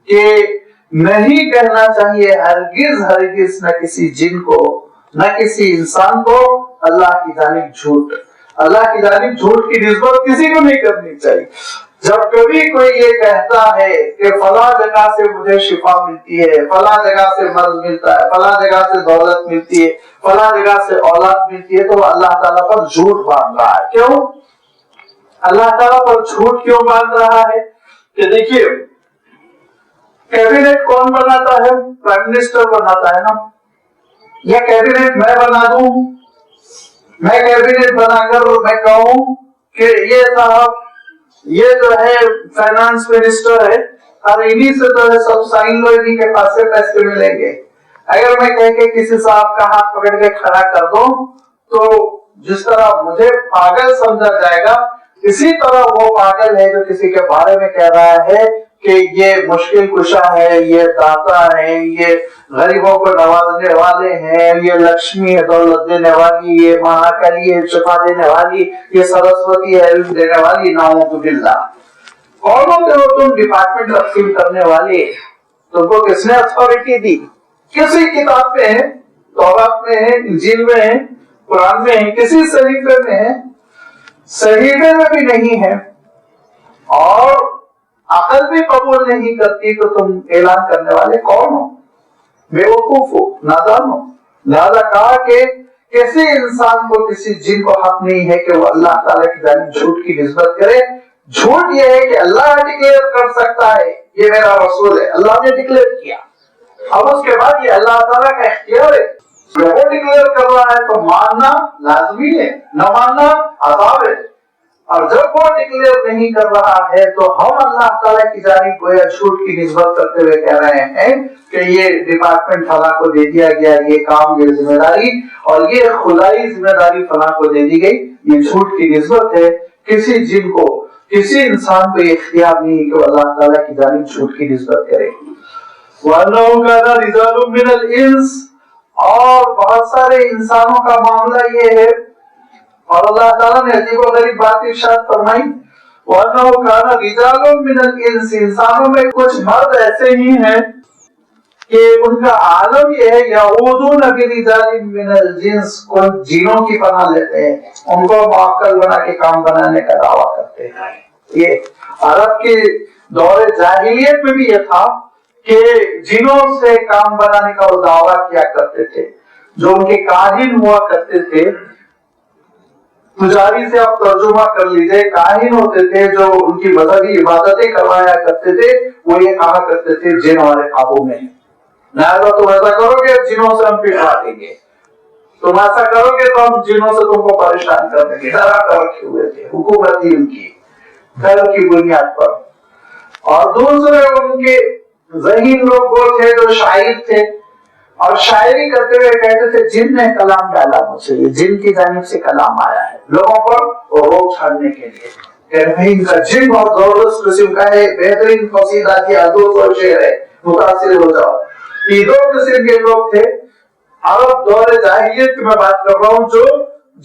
S1: کہ نہیں کہنا چاہیے ہرگز ہرگز نہ کسی جن کو نہ کسی انسان کو اللہ کی جانب جھوٹ، اللہ کی جانب جھوٹ کی نسبت کسی کو نہیں کرنی چاہیے۔ جب کبھی کوئی یہ کہتا ہے کہ فلاں جگہ سے مجھے شفا ملتی ہے، فلاں جگہ سے مرض ملتا ہے، فلاں جگہ سے دولت ملتی ہے، فلاں جگہ سے اولاد ملتی ہے، تو وہ اللہ تعالیٰ پر جھوٹ باندھ رہا ہے۔ کیوں اللہ تعالیٰ پر جھوٹ کیوں باندھ رہا ہے؟ کہ دیکھیے، کیبنٹ کون بناتا ہے؟ پرائم منسٹر بناتا ہے نا؟ یا کیبنٹ میں بنا دوں، میں کیبنٹ بنا کر میں کہوں کہ یہ صاحب یہ جو ہے فائنانس منسٹر ہے اور انہی سے جو ہے سب سائن لو، انہی کے پاس سے پیسے ملیں گے۔ اگر میں کہہ کے کسی صاحب کا ہاتھ پکڑ کے کھڑا کر دوں تو جس طرح مجھے پاگل سمجھا جائے گا، اسی طرح وہ پاگل ہے جو کسی کے بارے میں کہہ رہا ہے کہ یہ مشکل کشا ہے، یہ داتا ہے، یہ غریبوں کو نوازنے والے ہیں، یہ لکشمی ہے دولت دینے والی، یہ مہاکالی ہے شفا دینے والی، یہ سرسوتی ہے علم دینے والی، نعوذ باللہ۔ کون ہوتے ہو تم ڈپارٹمنٹ تقسیم کرنے والے؟ تم کو کس نے اتھارٹی دی؟ کسی کتاب میں ہے، تورات میں ہے، انجیل میں ہے، قرآن میں ہے، کسی صحیفے میں ہے؟ صحیفے میں بھی نہیں ہے، اور عقل بھی قبول نہیں کرتی، تو تم اعلان کرنے والے کون ہو؟ بے وقوف ہو، نادان ہو۔ لہذا کہا کہ کسی انسان کو، کسی جن کو حق نہیں ہے کہ وہ اللہ تعالیٰ کی جانب جھوٹ کی نسبت کرے۔ جھوٹ یہ ہے کہ اللہ ڈکلیئر کر سکتا ہے یہ میرا رسول ہے، اللہ نے ڈکلیئر کیا، اب اس کے بعد یہ اللہ تعالیٰ کا اختیار ہے، جب وہ ڈکلیئر کر رہا ہے تو ماننا لازمی ہے، نہ ماننا عذاب ہے۔ اور جب وہ ڈکلیئر نہیں کر رہا ہے تو ہم اللہ تعالیٰ کی جانب گویا جھوٹ کی نسبت کرتے ہوئے کہہ رہے ہیں کہ یہ ڈپارٹمنٹ فلاں کو دے دیا گیا، یہ کام، یہ ذمہ داری، اور یہ خدائی ذمہ داری فلاں کو دے دی گئی۔ یہ جھوٹ کی نسبت ہے۔ کسی جن کو، کسی انسان کو یہ اختیار نہیں کہ وہ اللہ تعالیٰ کی جانب جھوٹ کی نسبت کرے۔ وَأَنَّهُ كَانَ رِجَالٌ مِّنَ الْإِنسِ، اور بہت سارے انسانوں کا معاملہ یہ ہے، اور اللہ تعالیٰ نے عجیب و غریب بات ارشاد فرمائی، وَأَنَّهُ كَانَ رِجَالٌ مِّنَ الْإِنسِ، انسانوں میں کچھ مرد ایسے ہی ہیں کہ ان کا عالم یہ ہے، يَعُوذُونَ بِرِجَالٍ مِّنَ الْجِنسِ، کوئی جنوں کی پناہ لیتے ہیں، ان کو معقل بنا کے کام بنانے کا دعویٰ کرتے ہیں۔ یہ عرب کے دور جاہلیت میں بھی یہ تھا کہ جنوں سے کام بنانے کا وہ دعویٰ کیا کرتے تھے۔ جو ان کے کاہن ہوا کرتے تھے، پجاری سے آپ ترجمہ کر لیجئے، کاہن ہوتے تھے جو ان کی مذہبی عبادتیں کروایا کرتے تھے، وہ یہ کہا کرتے تھے جن ہمارے قابو میں ہیں، لہذا تم ایسا کرو گے جنوں سے ہم پٹوا دیں گے، تم ایسا کرو گے تو ہم جنوں سے تم کو پریشان کر دیں گے۔ ڈرا کر رکھے ہوئے تھے، حکومت تھی ان کی، ڈر کی بنیاد پر۔ اور دوسرے ان کے ذہین لوگ وہ تھے جو شاعر تھے، اور شاعری کرتے ہوئے کہتے تھے جن نے کلام ڈالا مجھ سے، یہ جن کی جانب سے کلام آیا ہے لوگوں پر روک چھاڑنے کے لیے، کہ بھائی ان کا جن بہت زبردست قسم کا ہے، بہترین قصیدہ کی حدود اور شعر ہے، متاثر ہو جاؤ۔ یہ دو قسم کے لوگ تھے عرب دور جاہلیت کی میں بات کر رہا ہوں، جو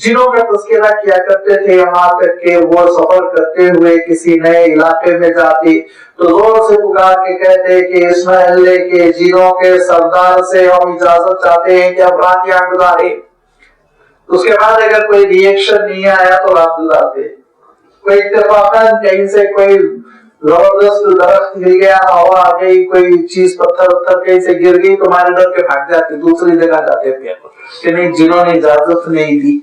S1: جنوں کا تذکرہ کیا کرتے تھے، یہاں تک کہ وہ سفر کرتے ہوئے کسی نئے علاقے میں جاتے تو زور سے پکار کے کہتے کہ اس محلے کے جنوں کے سردار سے ہم اجازت چاہتے ہیں کہ اب رات یہاں گزارے۔ اس کے بعد اگر کوئی ریئیکشن نہیں آیا تو رات گزارتے. کوئی اتفاقاً کہیں سے کوئی زبردست درخت ہل گیا, ہوا آ گئی, کوئی چیز پتھر کہیں سے گر گئی, تمہارے ڈر کے بھاگ جاتے, دوسری جگہ جاتے تھے کہ نہیں جنہوں نے اجازت نہیں دی.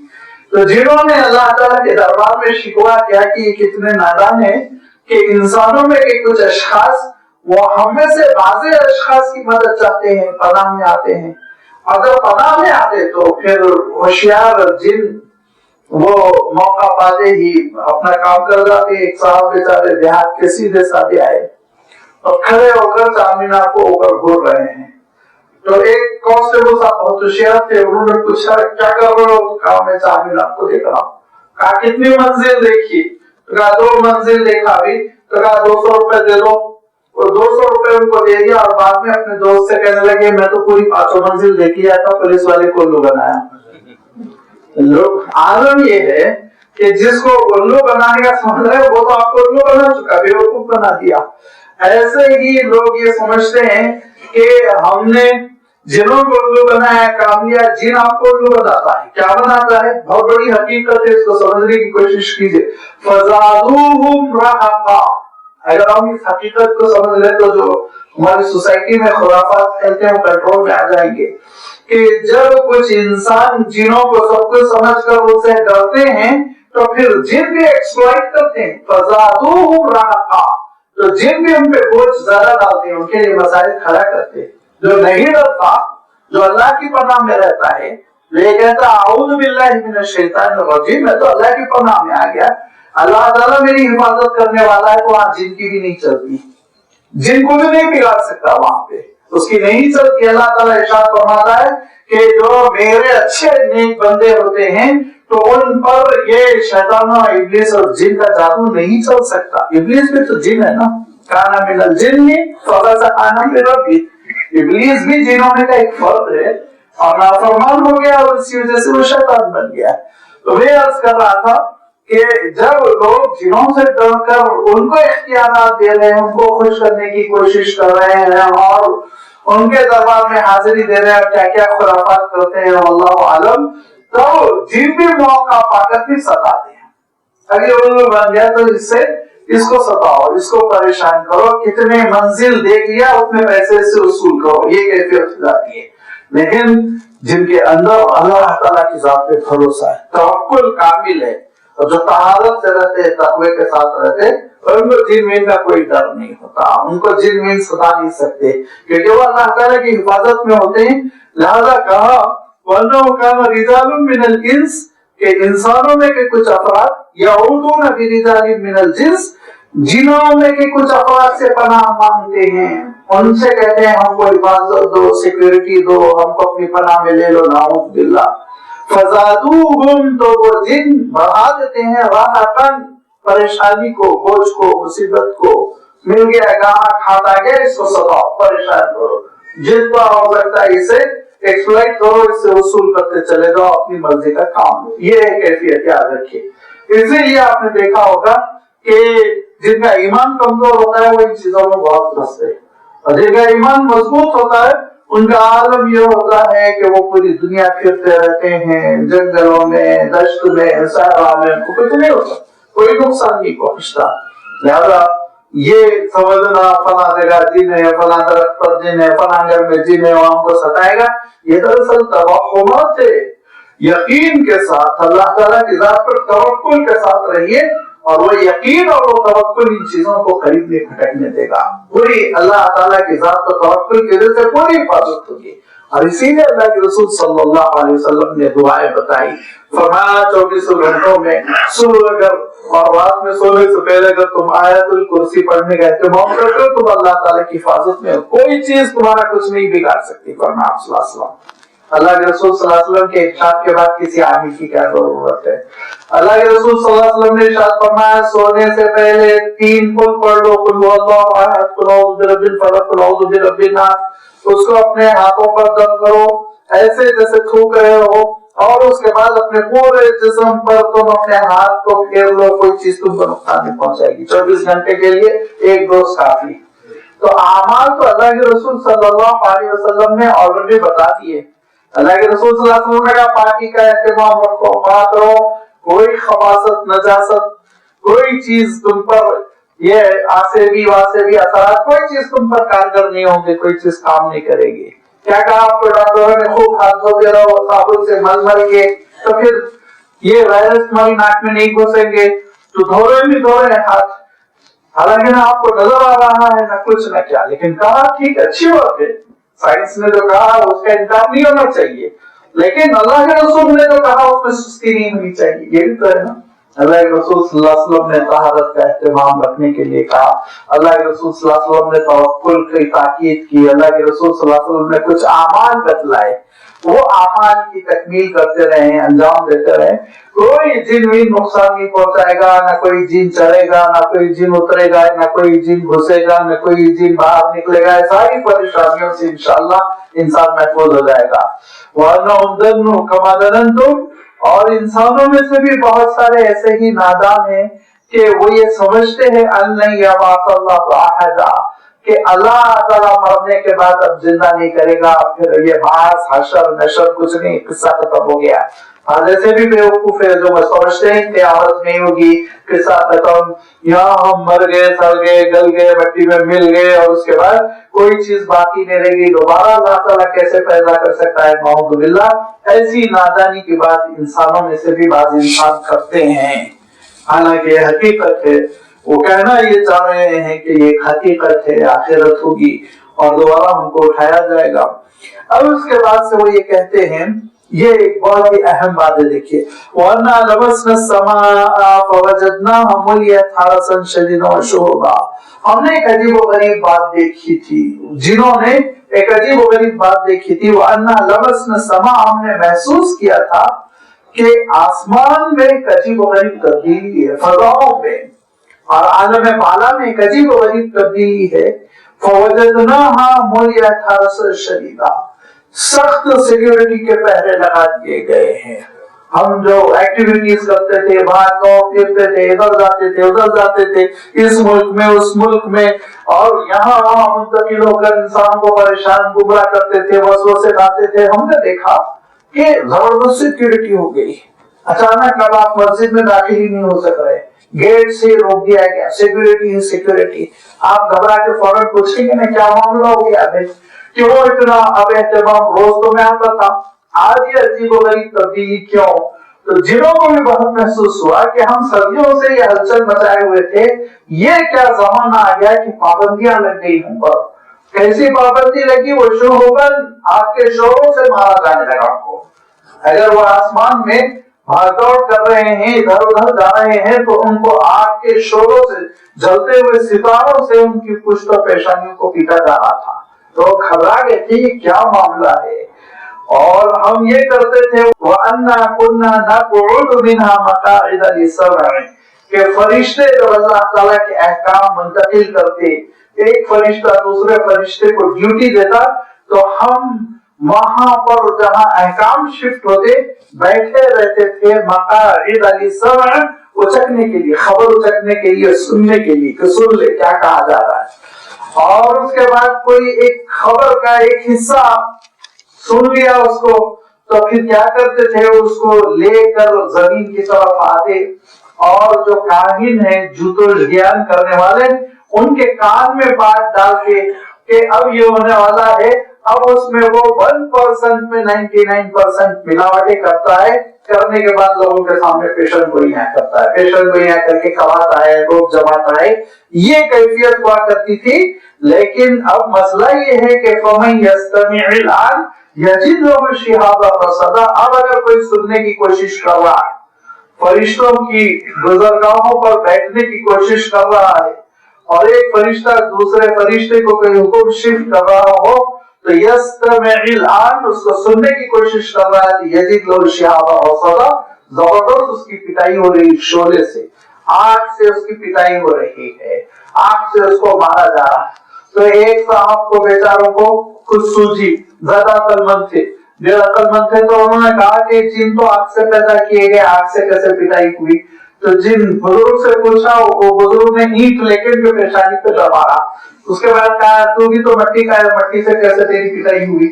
S1: تو جنہوں نے اللہ تعالیٰ کے دربار میں شکوا کیا کہ یہ کتنے نادان ہیں کہ انسانوں میں کے کچھ اشخاص وہ ہم میں سے بعض اشخاص کی مدد چاہتے ہیں, پناہ میں آتے ہیں. اگر پناہ میں آتے تو پھر ہوشیار جن وہ موقع پاتے ہی اپنا کام کر جاتے. ایک صاحب بیچارے دیہات کے سیدھے سادے آئے اور کھڑے ہو کر چار مینار کو اوپر گھور رہے ہیں. تو ایک کانسٹیبل صاحب بہت ہوشیار تھے, انہوں نے پوچھا کیا کر رہے ہو؟ کہا میں چار مینار کو دیکھ رہا ہوں. کہا کتنی منزل دیکھی؟ کہا 2 منزل دیکھا بھی. تو کہا 200 روپے دے دو. اور 200 روپے ان کو دے دیا اور بعد میں اپنے دوست سے کہنے لگے میں تو پوری 5 منزل دیکھی آتا, پولیس والے کو الو بنایا. عالم یہ ہے کہ جس کو الو بنانے کا سمجھ رہے وہ تو آپ کو الو بنا چکا, بیوقوف بنا دیا. ایسے ہی لوگ یہ سمجھتے ہیں کہ ہم نے جنوں کو الو بنایا, کام لیا. جن آپ کو الو بناتا ہے, کیا بناتا ہے؟ بہت بڑی حقیقت ہے, اس کو سمجھنے کی کوشش کیجیے. فزادوہم رہقا. اگر ہم اس حقیقت کو سمجھ لیں تو جو ہماری سوسائٹی میں خرافات پھیلتے ہیں وہ کنٹرول میں آ جائیں گے. کہ جب کچھ انسان جنوں کو سب کچھ سمجھ کر ان سے ڈرتے ہیں تو پھر جن بھی ایکسپلائٹ کرتے ہیں. فزادوہم رہقا. تو جن بھی ان پہ بوجھ زیادہ ڈالتے ہیں, ان کے لیے مسائل کھڑا کرتے ہیں. جو نہیں ڈرتا, جو اللہ کی پناہ میں رہتا ہے, یہ کہتا اعوذ باللہ من الشیطان الرجیم, میں تو اللہ کی پناہ میں آ گیا, اللہ تعالیٰ میری حفاظت کرنے والا ہے. تو وہاں جن کی بھی نہیں چلتی, جن کو بھی نہیں بگاڑ سکتا, وہاں پہ اس کی نہیں چلتی. اللہ تعالیٰ ارشاد فرماتا ہے کہ جو میرے اچھے نیک بندے ہوتے ہیں تو ان پر یہ شیطان اور ابلیس اور جن کا جادو نہیں چل سکتا. ابلیس بھی تو جن ہے نا, کانا من الجن ففسق عن ربہ. ابلیس بھی جنوں میں کا ایک فرد ہے اور نافرمان ہو گیا اور اسی وجہ سے وہ شیطان بن گیا. تو میں عرض کر رہا تھا کہ جب لوگ جنوں سے ڈر کر ان کو اختیارات دے رہے ہیں, ان کو خوش کرنے کی کوشش کر رہے ہیں اور ان کے دربار میں حاضری دے رہے ہیں اور کیا کیا خرافات کرتے ہیں واللہ عالم, تو جن بھی موقع پا کر بھی ستاتے ہیں. اگر الو بن گیا تو اس کو ستاؤ, اس کو پریشان کرو, کتنے منزل دیکھ لیا اتنے پیسے سے وصول کرو, یہ کیفیت جاتی ہے. لیکن جن کے اندر اللہ تعالیٰ کی ذات پہ بھروسہ ہے, توکل کامل ہے, اور جو طہارت سے رہتے, تقوی کے ساتھ رہتے, ان کو جن مین کا کوئی ڈر نہیں ہوتا, ان کو جن مین ستا نہیں سکتے کیونکہ وہ اللہ تعالیٰ کی حفاظت میں ہوتے ہیں. لہذا کہا وَأَنَّهُ كَانَ رِجَالٌ مِّنَ الْإِنسِ, کہ انسانوں میں کے کچھ افراد يَعُوذُونَ بِرِجَالٍ مِّنَ الْجِنسِ, جنوں میں کے کچھ افراد سے پناہ مانگتے ہیں, ان سے کہتے ہیں ہم کو حفاظت دو, سیکورٹی دو, ہم کو اپنی پناہ میں لے لو, نعوذ باللہ. فزادوہم, تو وہ جن بڑھا دیتے ہیں, رہقاً, پریشانی کو, بوجھ کو, مصیبت کو. مل گیا گاہ کھاتا گیا, اس کو ستاؤ, پریشان کرو, جتنا ہو سکتا ہے اسے ایکسپلائٹ کرو, اس سے وصول کرتے چلے جاؤ, اپنی مرضی کا کام. یہ کیفیت یاد رکھیے. اسی لیے آپ نے دیکھا ہوگا کہ جن کا ایمان کمزور ہوتا ہے وہ ان چیزوں میں بہت پھنستے ہیں, اور جن کا ایمان مضبوط ہوتا ہے ان کا عالم یہ ہوتا ہے کہ وہ پوری دنیا پھرتے رہتے ہیں, جنگلوں میں, دشت میں, صحرا میں, ان کو کچھ نہیں ہوتا, کوئی نقصان نہیں پہنچتا. لہذا یہ سمجھنا فلاں جگہ جن ہے, فلاں درخت پر جن ہے, فلاں گھر میں جن ہے, وہاں کو ستائے گا, یہ دراصل توہمات ہے. یقین کے ساتھ اللہ تعالیٰ کی ذات پر توکل کے ساتھ رہیے, اور وہ یقین اور وہ توکل ان چیزوں کو خریدنے کھٹکنے دے گا. پوری اللہ تعالیٰ کی ذات پر توکل کی وجہ سے پوری حفاظت ہوگی. اور اسی لیے اللہ کے رسول صلی اللہ علیہ وسلم نے دعائیں بتائی, فرمایا 24 گھنٹوں میں صبح اگر اور رات میں سونے سے پہلے اگر تم آیت الکرسی پڑھنے کا اہتمام کرتے ہو تم اللہ تعالیٰ کی حفاظت میں, کوئی چیز تمہارا کچھ نہیں بگاڑ سکتی. فرمایا آپ صلی اللہ علیہ وسلم. اللہ کے رسول صلی اللہ علیہ وسلم کے ارشاد کے بعد کسی عامل کی کیا ضرورت ہے؟ اللہ کے رسول صلی اللہ علیہ وسلم نے ارشاد فرمایا سونے سے پہلے 3 قل پڑھ لو, قل هو اللہ احد, قل اعوذ برب الفلق, قل اعوذ برب الناس. اس کو اپنے ہاتھوں پر دم کرو ایسے جیسے تھوک رہے ہو, اور اس کے بعد اپنے پورے جسم پر تم اپنے ہاتھ کو پھیر لو, کوئی چیز تم کو نقصان نہیں پہنچائے گی. 24 گھنٹے کے لیے ایک ڈوز کافی. تو اعمال تو اللہ کے رسول صلی اللہ علیہ وسلم نے آلریڈی بتا دیے, اللہ کے رسول صلی اللہ علیہ وسلم نے کہا پاکی کا اہتمام رکھو، وہاں کرو کوئی خباثت نجاست کوئی چیز تم پر یہ آسیبی واسیبی اثرات کوئی چیز تم پر کارگر نہیں ہوں گے، کوئی چیز کام نہیں کرے گی۔ کیا کہا آپ کو ڈاکٹروں نے؟ خوب ہاتھ دھوتے رہو صابن سے مل کے، تو پھر یہ وائرس تمہاری ناک میں نہیں گھسیں گے، تو دھو رہے ہاتھ، حالانکہ نہ آپ کو نظر آ رہا ہے نہ کچھ نہ کیا، لیکن کہا ٹھیک اچھی بات ہے، سائنس نے جو کہا اس کا انکار نہیں ہونا چاہیے، لیکن اللہ کے رسول نے جو کہا اس میں سستی نہیں ہونی چاہیے، یہ بھی تو ہے نا۔ اللہ کے رسول صلی اللہ علیہ وسلم نے طہارت کا اہتمام رکھنے کے لیے کہا، اللہ کے رسول صلی اللہ علیہ وسلم نے توکل کی تاکید کی، اللہ کے رسول صلی اللہ علیہ وسلم نے کچھ اعمال بتلائے، وہ اعمال کی تکمیل کرتے رہے، انجام دیتے رہے۔ کوئی جن بھی نقصان نہیں پہنچائے گا، نہ کوئی جن چڑھے گا، نہ کوئی جن اترے گا، نہ کوئی جن گھسے گا، نہ کوئی جن باہر نکلے گا، ساری پریشانیوں سے انشاءاللہ انسان محفوظ ہو جائے گا۔ وَأَنَّهُمْ ظَنُّوا كَمَا ظَنَنتُمْ، اور انسانوں میں سے بھی بہت سارے ایسے ہی نادان ہیں کہ وہ یہ سمجھتے ہیں أَلَّن يَبْعَثَ اللَّهُ أَحَدًا، کہ اللہ تعالیٰ مرنے کے بعد اب زندہ نہیں کرے گا، پھر یہ بعث حشر نشر کچھ نہیں، قصہ ختم ہو گیا۔ جیسے بھی بیوقوف ہے جو سمجھتے ہیں قیامت نہیں ہوگی، قصہ ختم، یہاں ہم مر گئے، سڑ گئے، گل گئے، مٹی میں مل گئے، اور اس کے بعد کوئی چیز باقی نہیں رہے گی، دوبارہ اللہ تعالیٰ کیسے پیدا کر سکتا ہے؟ نعوذ باللہ۔ ایسی نادانی کی بات انسانوں میں سے بھی بعض انسان کرتے ہیں، حالانکہ یہ حقیقت ہے۔ وہ کہنا یہ چاہ رہے ہیں کہ یہ حقیقت ہے، آخرت ہوگی اور دوبارہ ہم کو اٹھایا جائے گا۔ اب اس کے بعد سے وہ یہ کہتے ہیں، یہ ایک بہت ہی اہم بات ہے، دیکھیے وَأَنَّا لَمَسْنَا السَّمَاءَ فَوَجَدْنَاهَا مُلِيَتْ حَرَسًا شَدِيدًا وَشُهُبًا۔ ہم نے ایک عجیب و غریب بات دیکھی تھی، جنہوں نے ایک عجیب و غریب بات دیکھی تھی۔ وَأَنَّا لَمَسْنَا السَّمَاءَ، ہم نے محسوس کیا تھا کہ آسمان میں ایک عجیب و غریب تبدیلی ہے، فضاؤں میں اور عالم بالا میں ایک عجیب و غریب تبدیلی ہے۔ فَوَجَدْنَاهَا مُلِيَتْ حَرَسًا شَدِيدًا، سخت سیکیورٹی کے پہرے لگا دیے گئے ہیں۔ ہم جو ایکٹیویٹیز کرتے تھے، باہر گاؤں پھرتے تھے، ادھر جاتے تھے ادھر جاتے تھے، اس ملک میں اس ملک میں، اور یہاں وہاں منتقل ہو کر انسان کو پریشان گمراہ کرتے تھے، وسوسے ڈالتے تھے، ہم نے دیکھا کہ زبردست سیکیورٹی ہو گئی۔ اچانک اب آپ مسجد میں داخل ہی نہیں ہو سک رہے، گیٹ سے روک دیا گیا، سیکیورٹی سیکیورٹی۔ آپ گھبرا کے فوراً پوچھیں گے نا کیا معاملہ ہو گیا ہے، کیوں اتنا اب اہتمام؟ روز تو میں آتا تھا، آج یہ عجیب و غریب تبدیلی کیوں؟ تو جنہوں کو بھی بہت محسوس ہوا کہ ہم صدیوں سے یہ ہلچل مچائے ہوئے تھے، یہ کیا زمانہ آ گیا کہ پابندیاں لگ گئی ہم پر۔ کیسی پابندی لگی؟ وہ شوہبن، آپ کے شوروں سے مارا جانے لگا ان کو۔ اگر وہ آسمان میں بھاگ دوڑ کر رہے ہیں، ادھر ادھر جا رہے ہیں، تو ان کو آگ کے شوروں سے، جلتے ہوئے ستاروں سے ان کی پشت و پیشانیوں کو پیٹا جا رہا تھا۔ تو گھبرا گئے تھے یہ کیا معاملہ ہے، اور ہم یہ کرتے تھے وَأَنَّا كُنَّا نَقْعُدُ مِنْهَا مَقَاعِدَ لِلسَّمْعِ، کہ فرشتے جب اللہ تعالیٰ کے احکام منتقل کرتے، ایک فرشتہ دوسرے فرشتے کو ڈیوٹی دیتا، تو ہم وہاں پر جہاں احکام شفٹ ہوتے بیٹھے رہتے تھے مقاعد للسمع، اچکنے کے لیے، خبر اچکنے کے لیے، سننے کے لیے کہ سن لے کیا کہا جا رہا ہے۔ اور اس کے بعد کوئی ایک خبر کا ایک حصہ سن لیا اس کو، تو پھر کیا کرتے تھے، اس کو لے کر زمین کی طرف آتے، اور جو کاہن ہیں جوتو گیان کرنے والے، ان کے کان میں بات ڈال کے کہ اب یہ ہونے والا ہے، اب اس میں وہ 1% میں 99% ملاوٹیں کرتا ہے، کرنے کے بعد لوگوں کے سامنے پیشن گوئیاں کرتا ہے، پیشن گوئیاں کر کے کھواتا ہے، لوگ جماتا ہے، یہ کیفیت ہوا کرتی تھی۔ لیکن اب مسئلہ یہ ہے کہ فَمَن يَسْتَمِعِ الْآنَ يَجِدْ لَهُ شِهَابًا رَصَدًا، اب اگر کوئی سننے کی کوشش کر رہا ہے، فرشتوں کی گزرگاہوں پر بیٹھنے کی کوشش کر رہا ہے، اور ایک فرشتہ دوسرے فرشتے کو کوئی حکم شفٹ کر رہا ہو، تو یستمع الان، اس کو سننے کی کوشش کر رہا ہے، یجد لہ شہابا رصدا، زبردست اس کی پٹائی ہو رہی شعلے سے، آگ سے اس کی پٹائی ہو رہی ہے، آگ سے اس کو مارا جا رہا ہے۔ تو ایک صاحب کو بیچاروں کو کچھ سوجی، زیادہ عقل مند تھے، جو عقل مند تھے، تو انہوں نے کہا کہ جن تو آگ سے پیدا کیے گئے، آگ سے کیسے پٹائی ہوئی؟ تو جن بزرگ سے پوچھا، وہ بزرگ نے اینٹ لے کے پیشانی پہ مارا، اس کے بعد کہا تو بھی تو مٹی کا ہے، مٹی سے کیسے تیری پٹائی ہوئی؟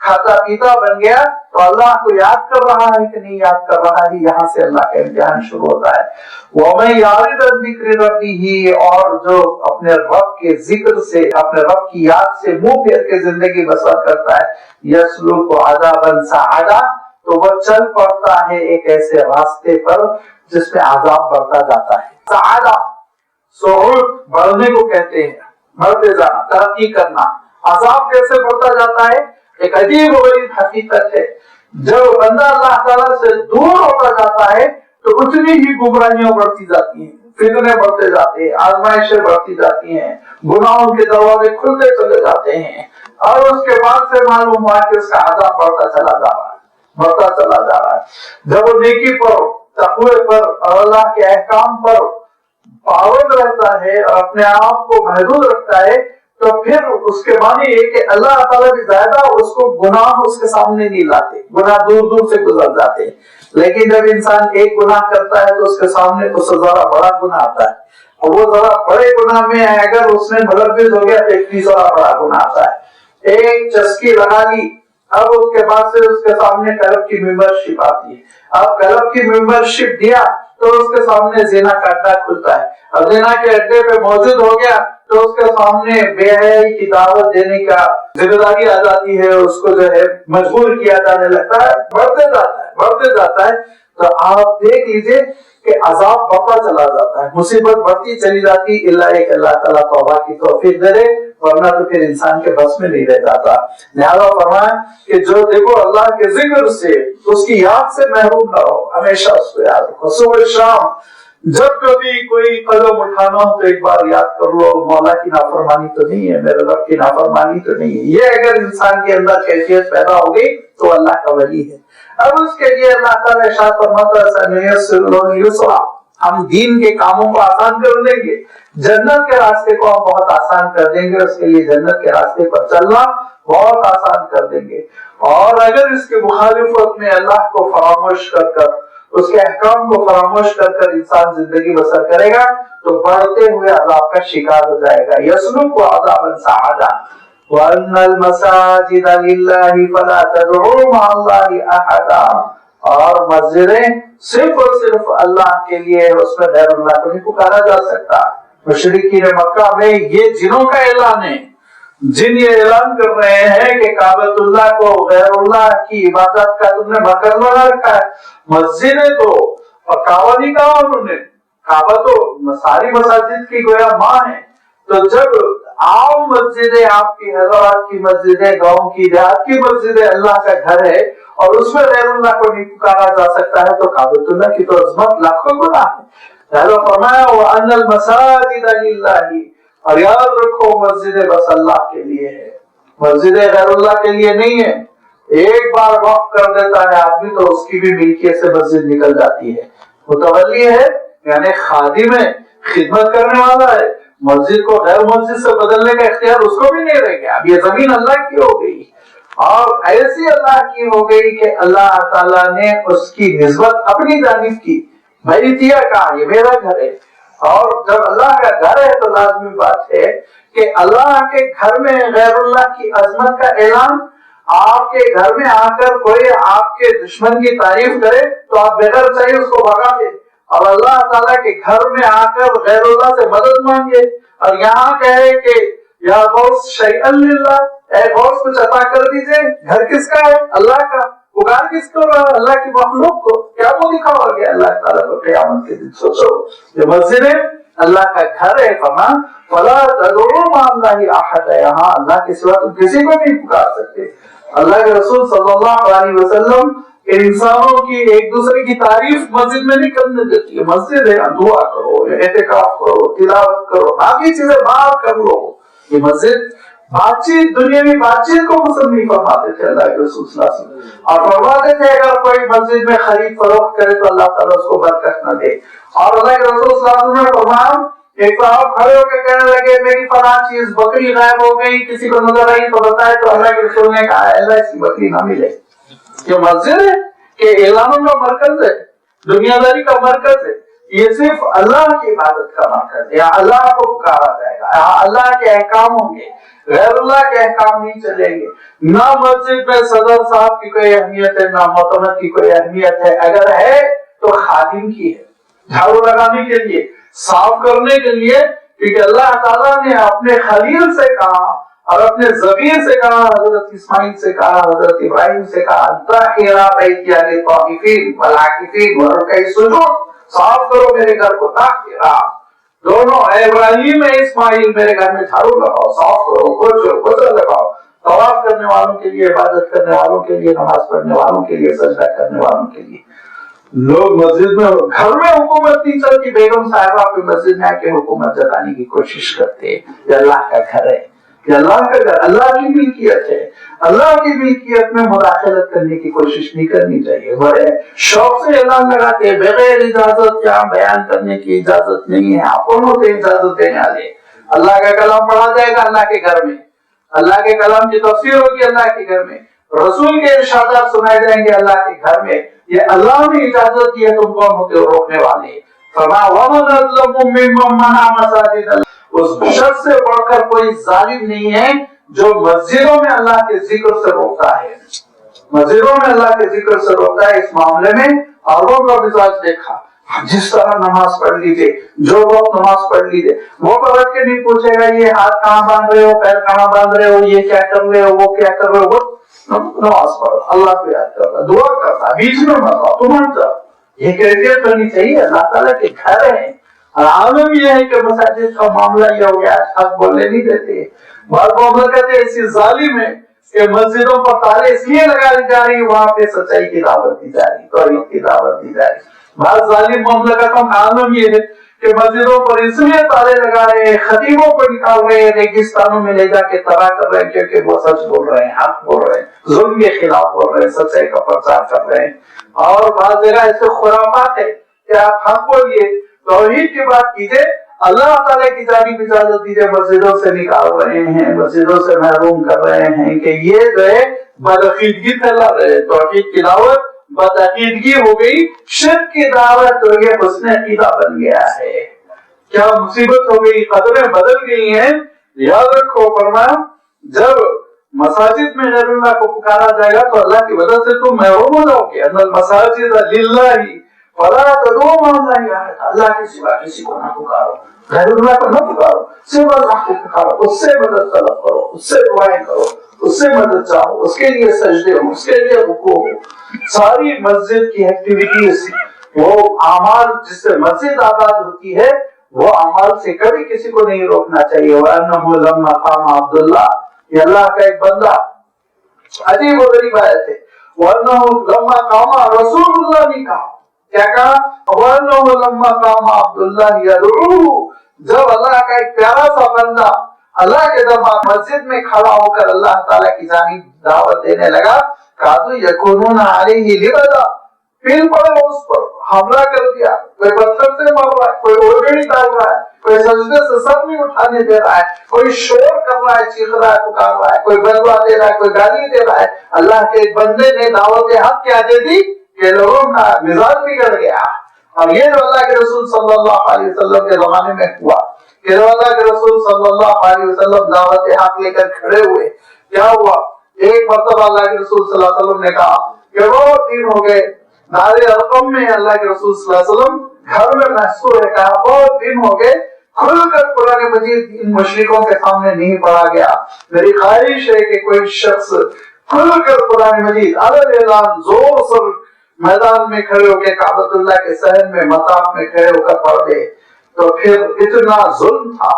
S1: کھاتا پیتا بن گیا تو اللہ کو یاد کر رہا ہے کہ نہیں یاد کر رہا ہے، یہاں سے اللہ کا امتحان شروع ہوتا ہے۔ وَمَن يَعْرِضْ عَن ذِكْرِ رَبِّهِ، اور جو اپنے رب کے ذکر سے، اپنے رب کی یاد سے منہ پھیر کے زندگی بسر کرتا ہے، يَسْلُكُ عَذَابًا صَعَدًا، تو وہ چل پڑتا ہے ایک ایسے راستے پر جس میں عذاب بڑھتا جاتا ہے۔ صعدہ صعود بڑھنے کو کہتے ہیں، بڑھتے جانا، ترقی کرنا۔ عذاب کیسے بڑھتا جاتا ہے؟ ایک عجیب و غریب حقیقت ہے، جب بندہ اللہ تعالیٰ سے دور ہوتا جاتا ہے تو اتنی ہی گمراہیاں بڑھتی جاتی ہیں، فتنے بڑھتے جاتے ہیں، آزمائشیں بڑھتی جاتی ہیں، گناہوں کے دروازے کھلتے چلے جاتے ہیں، اور اس کے بعد سے معلوم ہوا کہ اس کا عذاب بڑھتا چلا جا رہا ہے، بڑھتا چلا جا رہا ہے۔ جب وہ نیکی پر، تقوی پر اور اللہ کے احکام پر پابند رہتا ہے اور اپنے آپ کو محدود رکھتا ہے تو پھر اس کے معنی یہ کہ اللہ تعالیٰ بھی زیادہ اس کو گناہ اس کے سامنے نہیں لاتے، گناہ دور دور سے گزر جاتے ہیں۔ لیکن جب انسان ایک گناہ کرتا ہے تو اس کے سامنے اس سے ذرا بڑا گناہ آتا ہے، اور وہ ذرا بڑے گناہ میں اگر اس نے ملوث ہو گیا تو ایک تیسرا بڑا گناہ آتا ہے۔ ایک چسکی لگا لی، اب اس کے بعد سے اس کے سامنے کلب کی ممبرشپ آتی ہے، اب کلب کی ممبرشپ دیا تو اس کے سامنے زنا کا اڈا کھلتا ہے، اب زنا کے اڈے پہ موجود ہو گیا تو اس کے سامنے بے حیائی کی دعوت دینے کا ذمہ داری آ جاتی ہے، اس کو جو ہے مجبور کیا جانے لگتا ہے، بڑھتے جاتا ہے۔ تو آپ دیکھ لیجئے کہ عذاب بڑھتا چلا جاتا ہے، مصیبت بڑھتی چلی جاتی، اللہ ایک اللہ تعالیٰ توبہ کی توفیق دے، ورنہ تو پھر انسان کے بس میں نہیں رہ جاتا۔ لہذا فرمایا کہ جو دیکھو اللہ کے ذکر سے، اس کی یاد سے محروم نہ رہو، ہمیشہ اس کو یاد رکھو۔ صبح شام جب کبھی کوئی قدم اٹھانا ہو تو ایک بار یاد کر لو، مولا کی نافرمانی تو نہیں ہے، میرے رب کی نافرمانی تو نہیں ہے۔ یہ اگر انسان کے اندر کیفیت پیدا ہو گئی تو اللہ کا ولی ہے۔ اب اس کے لیے اللہ تعالیٰ ارشاد فرماتا ہے سنیسر اليسرا، ہم دین کے کاموں کو آسان کر دیں گے، جنت کے راستے کو ہم بہت آسان کر دیں گے، اس کے لیے جنت کے راستے پر چلنا بہت آسان کر دیں گے۔ اور اگر اس کی مخالفت میں اللہ کو فراموش کر اس کے احکام کو فراموش کر انسان زندگی بسر کرے گا تو بڑھتے ہوئے عذاب کا شکار ہو جائے گا۔ یسلک عذابا صعدا وَأَنَّ الْمَسَاجِدَ لِلَّهِ فَلَا تَدْعُوا مَعَ اللَّهِ أَحَدًا، اور مسجدیں صرف اور صرف اللہ کے لیے، اس میں غیر اللہ کو نہیں پکارا جا سکتا۔ مشرکین مکہ میں یہ جنوں کا اعلان ہے، جن یہ اعلان کر رہے ہیں کہ کعبۃ اللہ کو غیر اللہ کی عبادت کا تم نے مرکز بنا رکھا ہے، مسجدیں تو اور کعبہ نہیں کہا انہوں نے، کعبہ تو ساری مساجد کی گویا ماں ہے۔ تو جب عام مسجدیں، آپ کی حضرات کی مسجدیں، گاؤں کی دیہات کی مسجدیں اللہ کا گھر ہے اور اس میں غیر اللہ کو نہیں پکارا جا سکتا ہے تو کعبۃ اللہ کی تو عظمت لاکھوں گنا ہے۔ لہذا فرمایا وَأَنَّ الْمَسَاجِدَ لِلَّهِ، اور یاد رکھو مسجدیں بس اللہ کے لیے ہے، مسجدیں غیر اللہ کے لیے نہیں ہے۔ ایک بار وقف کر دیتا ہے آدمی تو اس کی بھی ملکیت سے مسجد نکل جاتی ہے، متولی ہے یعنی خادم ہے، خدمت کرنے والا ہے، مسجد کو غیر مسجد سے بدلنے کا اختیار اس کو بھی نہیں رہ گیا۔ اب یہ زمین اللہ کی ہو گئی اور ایسی اللہ کی ہو گئی کہ اللہ تعالیٰ نے اس کی نسبت اپنی جانب کی، بیتیہ کہا، یہ میرا گھر ہے۔ اور جب اللہ کا گھر ہے تو لازمی بات ہے کہ اللہ کے گھر میں غیر اللہ کی عظمت کا اعلان، آپ کے گھر میں آ کر کوئی آپ کے دشمن کی تعریف کرے تو آپ بغیر چاہیے اس کو بھگا دیں، اور اللہ تعالیٰ کے گھر میں آ کر غیر اللہ سے مدد مانگے اور یہاں کہے کہ یا غوث شیئا للہ، اے غوث کچھ عطا کر دیجئے، گھر کس کا ہے؟ اللہ کا، پکار کس کو رہا؟ اللہ کی مخلوق کو، کیا وہ دکھاوا گیا اللہ تعالیٰ کو قیامت کے دن؟ سوچو یہ مسجد ہے اللہ کا گھر ہے، فرمان فلا تدعوا مع اللہ احد، یہاں اللہ کے سوا تم کسی کو نہیں پکار سکتے۔ اللہ کے رسول صلی اللہ علیہ وسلم انسانوں کی ایک دوسرے کی تعریف مسجد میں نہیں کرنے دیتی ہے، مسجد ہے دعا کرو، اعتکاف کرو، تلاوت کرو، باقی چیزیں باہر کر لو۔ یہ مسجد بات چیت، دنیاوی بات چیت کو پسند نہیں فرماتے تھے اللہ کے رسول صلی اللہ علیہ وسلم، اور فرماتے تھے اگر کوئی مسجد میں خرید فروخت کرے تو اللہ تعالیٰ اس کو برکت نہ دے۔ اور اللہ کے رسول صلی اللہ علیہ وسلم نے فرمایا، ایک صاحب کھڑے ہو کے کہنے لگے میری فلاں چیز بکری غائب ہو گئی، کسی کو نظر آئی تو بتائے، تو اللہ کے رسول نے کہا اللہ اس کی بکری نہ ملے۔ یہ مسجد ہے کہ اعلانوں کا مرکز ہے، دنیا داری کا مرکز ہے، یہ صرف اللہ کی عبادت کا مرکز ہے، یہاں اللہ کو پکارا جائے گا، یہاں اللہ کے احکام ہوں گے، غیر اللہ کے احکام نہیں چلیں گے۔ نہ مسجد میں صدر صاحب کی کوئی اہمیت ہے، نہ معتمد کی کوئی اہمیت ہے، اگر ہے تو خادم کی ہے، جھاڑو لگانے کے لیے، صاف کرنے کے لیے، کیونکہ اللہ تعالیٰ نے اپنے خلیل سے کہا اور اپنے ضمیر سے کہا، حضرت اسماعیل سے کہا، حضرت ابراہیم سے کہا، طاہرا بیتی للطائفین والعاکفین والرکع السجود، صاف کرو میرے گھر کو، طاہرا دونوں، اے ابراہیم اے اسماعیل میرے گھر میں جھاڑو لگاؤ، صاف کرو، پوچھو لگاؤ، طواف کرنے والوں کے لیے، عبادت کرنے والوں کے لیے، نماز پڑھنے والوں کے لیے، سجدہ کرنے والوں کے لیے۔ لوگ مسجد میں، گھر میں حکومت نہیں چلتی، بیگم صاحبہ پہ مسجد میں آ کے حکومت جتانے کی کوشش کرتے ہیں۔ یہ اللہ کا گھر ہے، یہ اللہ کا گھر، اللہ کی ملکیت ہے، اللہ کی ملکیت میں مداخلت کرنے کی کوشش نہیں کرنی چاہیے۔ بڑے شوق سے اعلان لگاتے ہیں بغیر اجازت یہاں بیان کرنے کی اجازت نہیں ہے، آپ کون ہوتے اجازت دینے والے؟ اللہ کا کلام پڑھا جائے گا اللہ کے گھر میں، اللہ کے کلام کی تفسیر ہوگی اللہ کے گھر میں، رسول کے ارشادات سنائے جائیں گے اللہ کے گھر میں۔ یہ اللہ نے اجازت دی ہے، تم کون ہوتے ہو روکنے والے؟ فما ومن اظلم ممن منع مساجد اللہ، اس شخص سے بڑھ کر کوئی ظالم نہیں ہے جو مسجدوں میں اللہ کے ذکر سے روکتا ہے، مسجدوں میں اللہ کے ذکر سے روکتا ہے۔ اس معاملے میں عربوں کا مزاج دیکھا، جس طرح نماز پڑھ لیجیے، جو وقت نماز پڑھ لیجیے، وہ پلٹ کے نہیں پوچھے گا یہ ہاتھ کہاں باندھ رہے ہو، پیر کہاں باندھ رہے ہو، یہ کیا کر رہے ہو، وہ کیا کر رہے ہو، وہ نماز پڑھو، اللہ کو یاد کرتا، دعا کرتا، بیچ میں مت آؤ، تم مت جاؤ۔ یہ کیفیت ہونی چاہیے، اللہ تعالیٰ کے گھر ہیں۔ عالم یہ ہے کہ مساجد کا معاملہ یہ ہو گیا، حق بولنے نہیں دیتے۔ بعض مملکتیں ایسی ظالم ہے کہ مسجدوں پر تالے اس لیے لگائی جا رہی، وہاں پہ سچائی کی دعوت دی جا رہی، توحید کی دعوت دی جا رہی۔ بعض ظالم مملکتوں کا عالم یہ ہے کہ مسجدوں پر اس لیے تالے لگا رہے ہیں، خطیبوں کو نکال رہے ہیں، ریگستانوں میں لے جا کے تباہ کر رہے ہیں، کیونکہ وہ سچ بول رہے ہیں، حق بول رہے ہیں، ظلم کے خلاف بول رہے ہیں، سچائی کا پرچار کر رہے ہیں۔ اور بعض جگہ ایسے خرافات ہے کہ آپ حق بولیے، توحید کی بات کیجئے، اللہ تعالیٰ کی جانب اجازت دیجئے، مسجدوں سے نکال رہے ہیں، مسجدوں سے محروم کر رہے ہیں کہ یہ جو ہے بدعقیدگی پھیلا رہے ہیں۔ توحید کی دعوت بدعقیدگی ہو گئی، شرک کی دعوت تو یہ حسن عقیدہ بن گیا ہے۔ کیا مصیبت ہو گئی، قدریں بدل گئی ہیں۔ یاد رکھو، فرمایا جب مساجد میں غیر اللہ کو پکارا جائے گا تو اللہ کی وجہ سے تم محروم ہو جاؤ گے۔ ان المساجد للہ فلا تدعوا مع اللہ احد، اللہ کے سوا کسی کو نہ پکارو، غیر اللہ کو نہ پکارو، صرف اللہ کو پکارو، اس سے مدد طلب کرو، اس سے دعائیں کرو، اس سے مدد چاہو، اس کے لیے سجدے ہو، اس کے لیے رکوع ہو۔ ساری مسجد کی ایکٹیویٹیز، وہ اعمال جس سے مسجد آباد ہوتی ہے، وہ اعمال سے کبھی کسی کو نہیں روکنا چاہیے۔ وَأَنَّهُ لَمَّا قَامَ عَبْدُ اللَّهِ، یہ اللہ کا ایک بندہ، عجیب و غریب آیت ہے۔ وَأَنَّهُ لَمَّا قَامَ رسول اللہ نے کہا، کیا کہا؟ وَأَنَّهُ لَمَّا قَامَ عَبْدُ اللَّهِ يَدْعُوهُ، جب اللہ کا ایک پیارا سا بندہ اللہ کے دربار مسجد میں کھڑا ہو کر اللہ تعالیٰ کی جانب دعوت دینے لگا، قَالُوا يَكُونُونَ عَلَيْهِ لِبَدًا، پھر پڑا اس پر حملہ کر دیا، کوئی پتھر سے مار رہا ہے، کوئی اوڑھنی ڈال رہا ہے، کوئی سجدے سے سر نہیں اٹھانے دے رہا ہے، کوئی شور کر رہا ہے، چیخ رہا ہے، پکار رہا ہے، کوئی بدوا دے رہا ہے، کوئی گالی دے رہا ہے۔ اللہ کے بندے نے دعوت حق کیا دے دی کہ لوگوں کا مزاج بگڑ گیا۔ اور یہ جو اللہ کے رسول صلی اللہ علیہ وسلم کے زمانے میں ہوا کہ اللہ کے رسول صلی اللہ علیہ وسلم دعوت حق لے کر کھڑے ہوئے، کیا ہوا؟ ایک مرتبہ اللہ کے رسول صلی اللہ علیہ وسلم نے کہا کہ بہت دن ہو گئے، دار ارقم میں اللہ کے رسول صلی اللہ علیہ وسلم گھر میں محسور ہے، کہا بہت دن ہو گئے کھل کر قرآن مجید ان مشرکوں کے سامنے نہیں پڑھا گیا، میری خواہش ہے کہ کوئی شخص کھل کر قرآن مجید علی اعلان زور سر میدان میں کھڑے ہو کے کعبۃ اللہ کے صحن میں مطاف میں کھڑے ہو کر پڑھ دے۔ تو پھر اتنا ظلم تھا،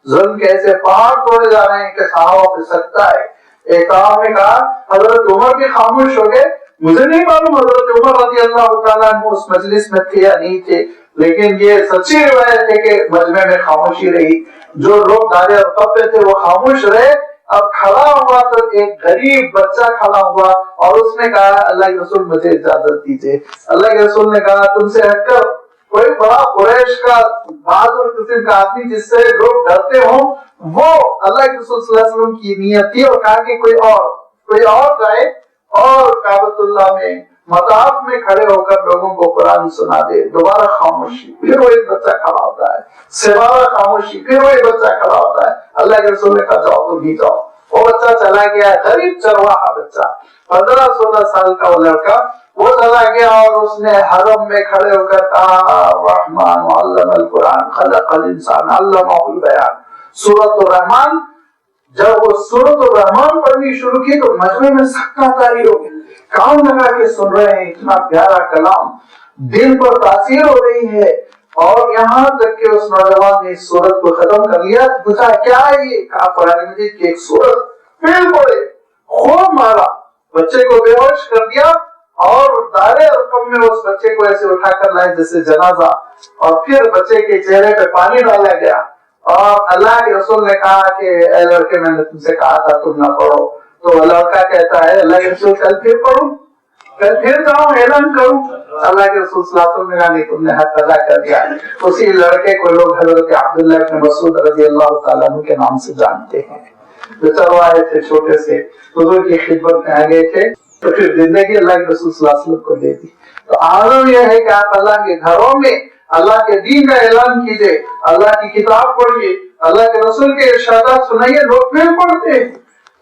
S1: ظلم کے ایسے پہاڑ توڑے جا رہے ہیں کہ صحابہ پہ سکتا ہے۔ ایک صحابہ نے کہا حضرت عمر بھی خاموش ہو گئے، مجھے نہیں معلوم حضرت عمر رضی اللہ تعالیٰ عنہ اس مجلس میں تھے یا نہیں تھے، لیکن یہ سچی روایت ہے کہ مجمع میں خاموشی رہی، جو لوگ دار ارقم پہ تھے وہ خاموش رہے۔ اب کھڑا ہوا تو ایک غریب بچہ کھڑا ہوا اور اس نے کہا اللہ کے رسول مجھے اجازت دیجیے۔ اللہ کے رسول نے کہا تم سے ہٹ کر کوئی بڑا قریش کا بہادر قسم کا آدمی جس سے لوگ ڈرتے ہوں، وہ اللہ کے رسول صلی اللہ علیہ وسلم کی نیت تھی، اور کہا کہ کوئی اور جائے اور کعبۃ اللہ میں مطاف میں کھڑے ہو کر لوگوں کو قرآن قرآن سنا دے، دوبارہ خاموشی، پھر وہی بچہ کھڑا ہوتا ہے، سوارا خاموشی، پھر وہی بچہ کھڑا ہوتا ہے۔ اللہ کے رسول نے کہا جاؤ تو بھی جاؤ۔ وہ بچہ چلا گیا، غریب چرواہا بچہ، 15-16 سال کا وہ لڑکا، وہ چلا گیا اور اس نے حرم میں کھڑے ہو کر کہا الرحمن علم القرآن خلق الانسان علمہ البیان۔ سورۃ الرحمن، جب وہ سورۃ الرحمن پڑھنی شروع کی تو مجمع میں سکتہ طاری ہو گئی، کان لگا کے سن رہے ہیں، اتنا پیارا کلام، دل پر تاثیر ہو رہی ہے۔ اور یہاں تک کہ اس نوجوان نے اس سورت کو ختم کر لیا، پوچھا کیا ہے یہ؟ کہا قرآن مجید کی ایک سورت، پھر پڑے، خوب مارا، بچے کو بے ہوش کر دیا اور دارے رقم میں اس بچے کو ایسے اٹھا کر لائے جیسے جنازہ، اور پھر بچے کے چہرے پہ پانی ڈالا گیا۔ اور اللہ کے رسول نے کہا کہ اے لڑکے، میں نے تم سے کہا تھا تم نہ پڑھو، تو لڑکا کہتا ہے اللہ کے رسول کل پھر پڑھوں، کل پھر جاؤں اعلان کروں؟ اللہ کے رسول صلی اللہ علیہ وسلم نے کہا نہیں، تم نے حق ادا کر دیا۔ اسی لڑکے کو لوگ حضرت عبداللہ بن مسعود رضی اللہ تعالیٰ عنہ کے نام سے جانتے ہیں، جو چرواہے تھے، چھوٹے سے حضور کی خدمت میں آ گئے تھے، تو پھر زندگی اللہ کے رسول صلی اللہ علیہ وسلم کو دے دی۔ تو عالم یہ ہے کہ آپ اللہ کے گھروں میں اللہ کے دین کا اعلان کیجئے، اللہ کی کتاب پڑھیے، اللہ کے رسول کے ارشادات سنائیے۔ لوگ پھر پڑھتے ہیں،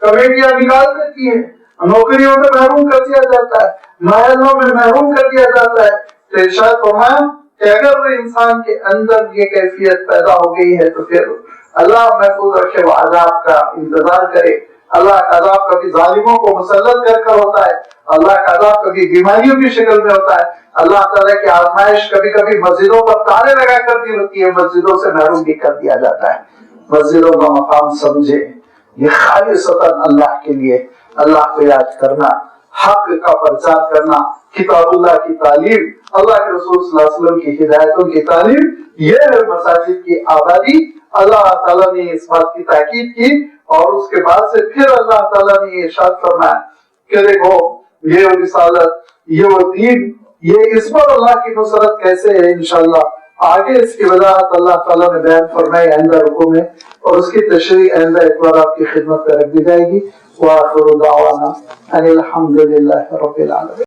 S1: کمیٹیاں نکال دیتی ہیں، نوکریوں میں محروم کر دیا جاتا ہے، محلوں میں محروم کر دیا جاتا ہے۔ تو ارشاد فرمایا کہ اگر انسان کے اندر یہ کیفیت پیدا ہو گئی ہے تو پھر اللہ محفوظ رکھے، وہ عذاب کا انتظار کرے۔ اللہ کا عذاب کبھی ظالموں کو مسلط کر کر ہوتا ہے، اللہ کا عذاب کبھی بیماریوں کی شکل میں ہوتا ہے، اللہ تعالیٰ کی آزمائش کبھی کبھی مسجدوں پر تالے لگا کر دی ہوتی ہے، مسجدوں سے محروم بھی کر دیا جاتا ہے۔ مسجدوں کا مقام سمجھے، یہ خالصتاً اللہ کے لیے، اللہ کو یاد کرنا، حق کا پرچار کرنا، کتاب اللہ کی تعلیم، اللہ کے رسول صلی اللہ علیہ وسلم کی ہدایتوں کی تعلیم، یہ ہے مساجد کی آبادی۔ اللہ تعالیٰ نے اس بات کی تاکید کی، اور اس کے بعد سے پھر اللہ تعالیٰ نے ارشاد فرمایا کہ دیکھو یہ رسالت، یہ وہ دین، یہ اس پر اللہ کی نصرت کیسے ہے، انشاءاللہ آگے اس کی وضاحت اللہ تعالیٰ نے بیان فرمائی آئندہ رکوع میں، اور اس کی تشریح آئندہ ایک بار آپ کی خدمت میں رکھ دی جائے گی۔ وآخر دعوانا ان الحمد للہ رب العالمین۔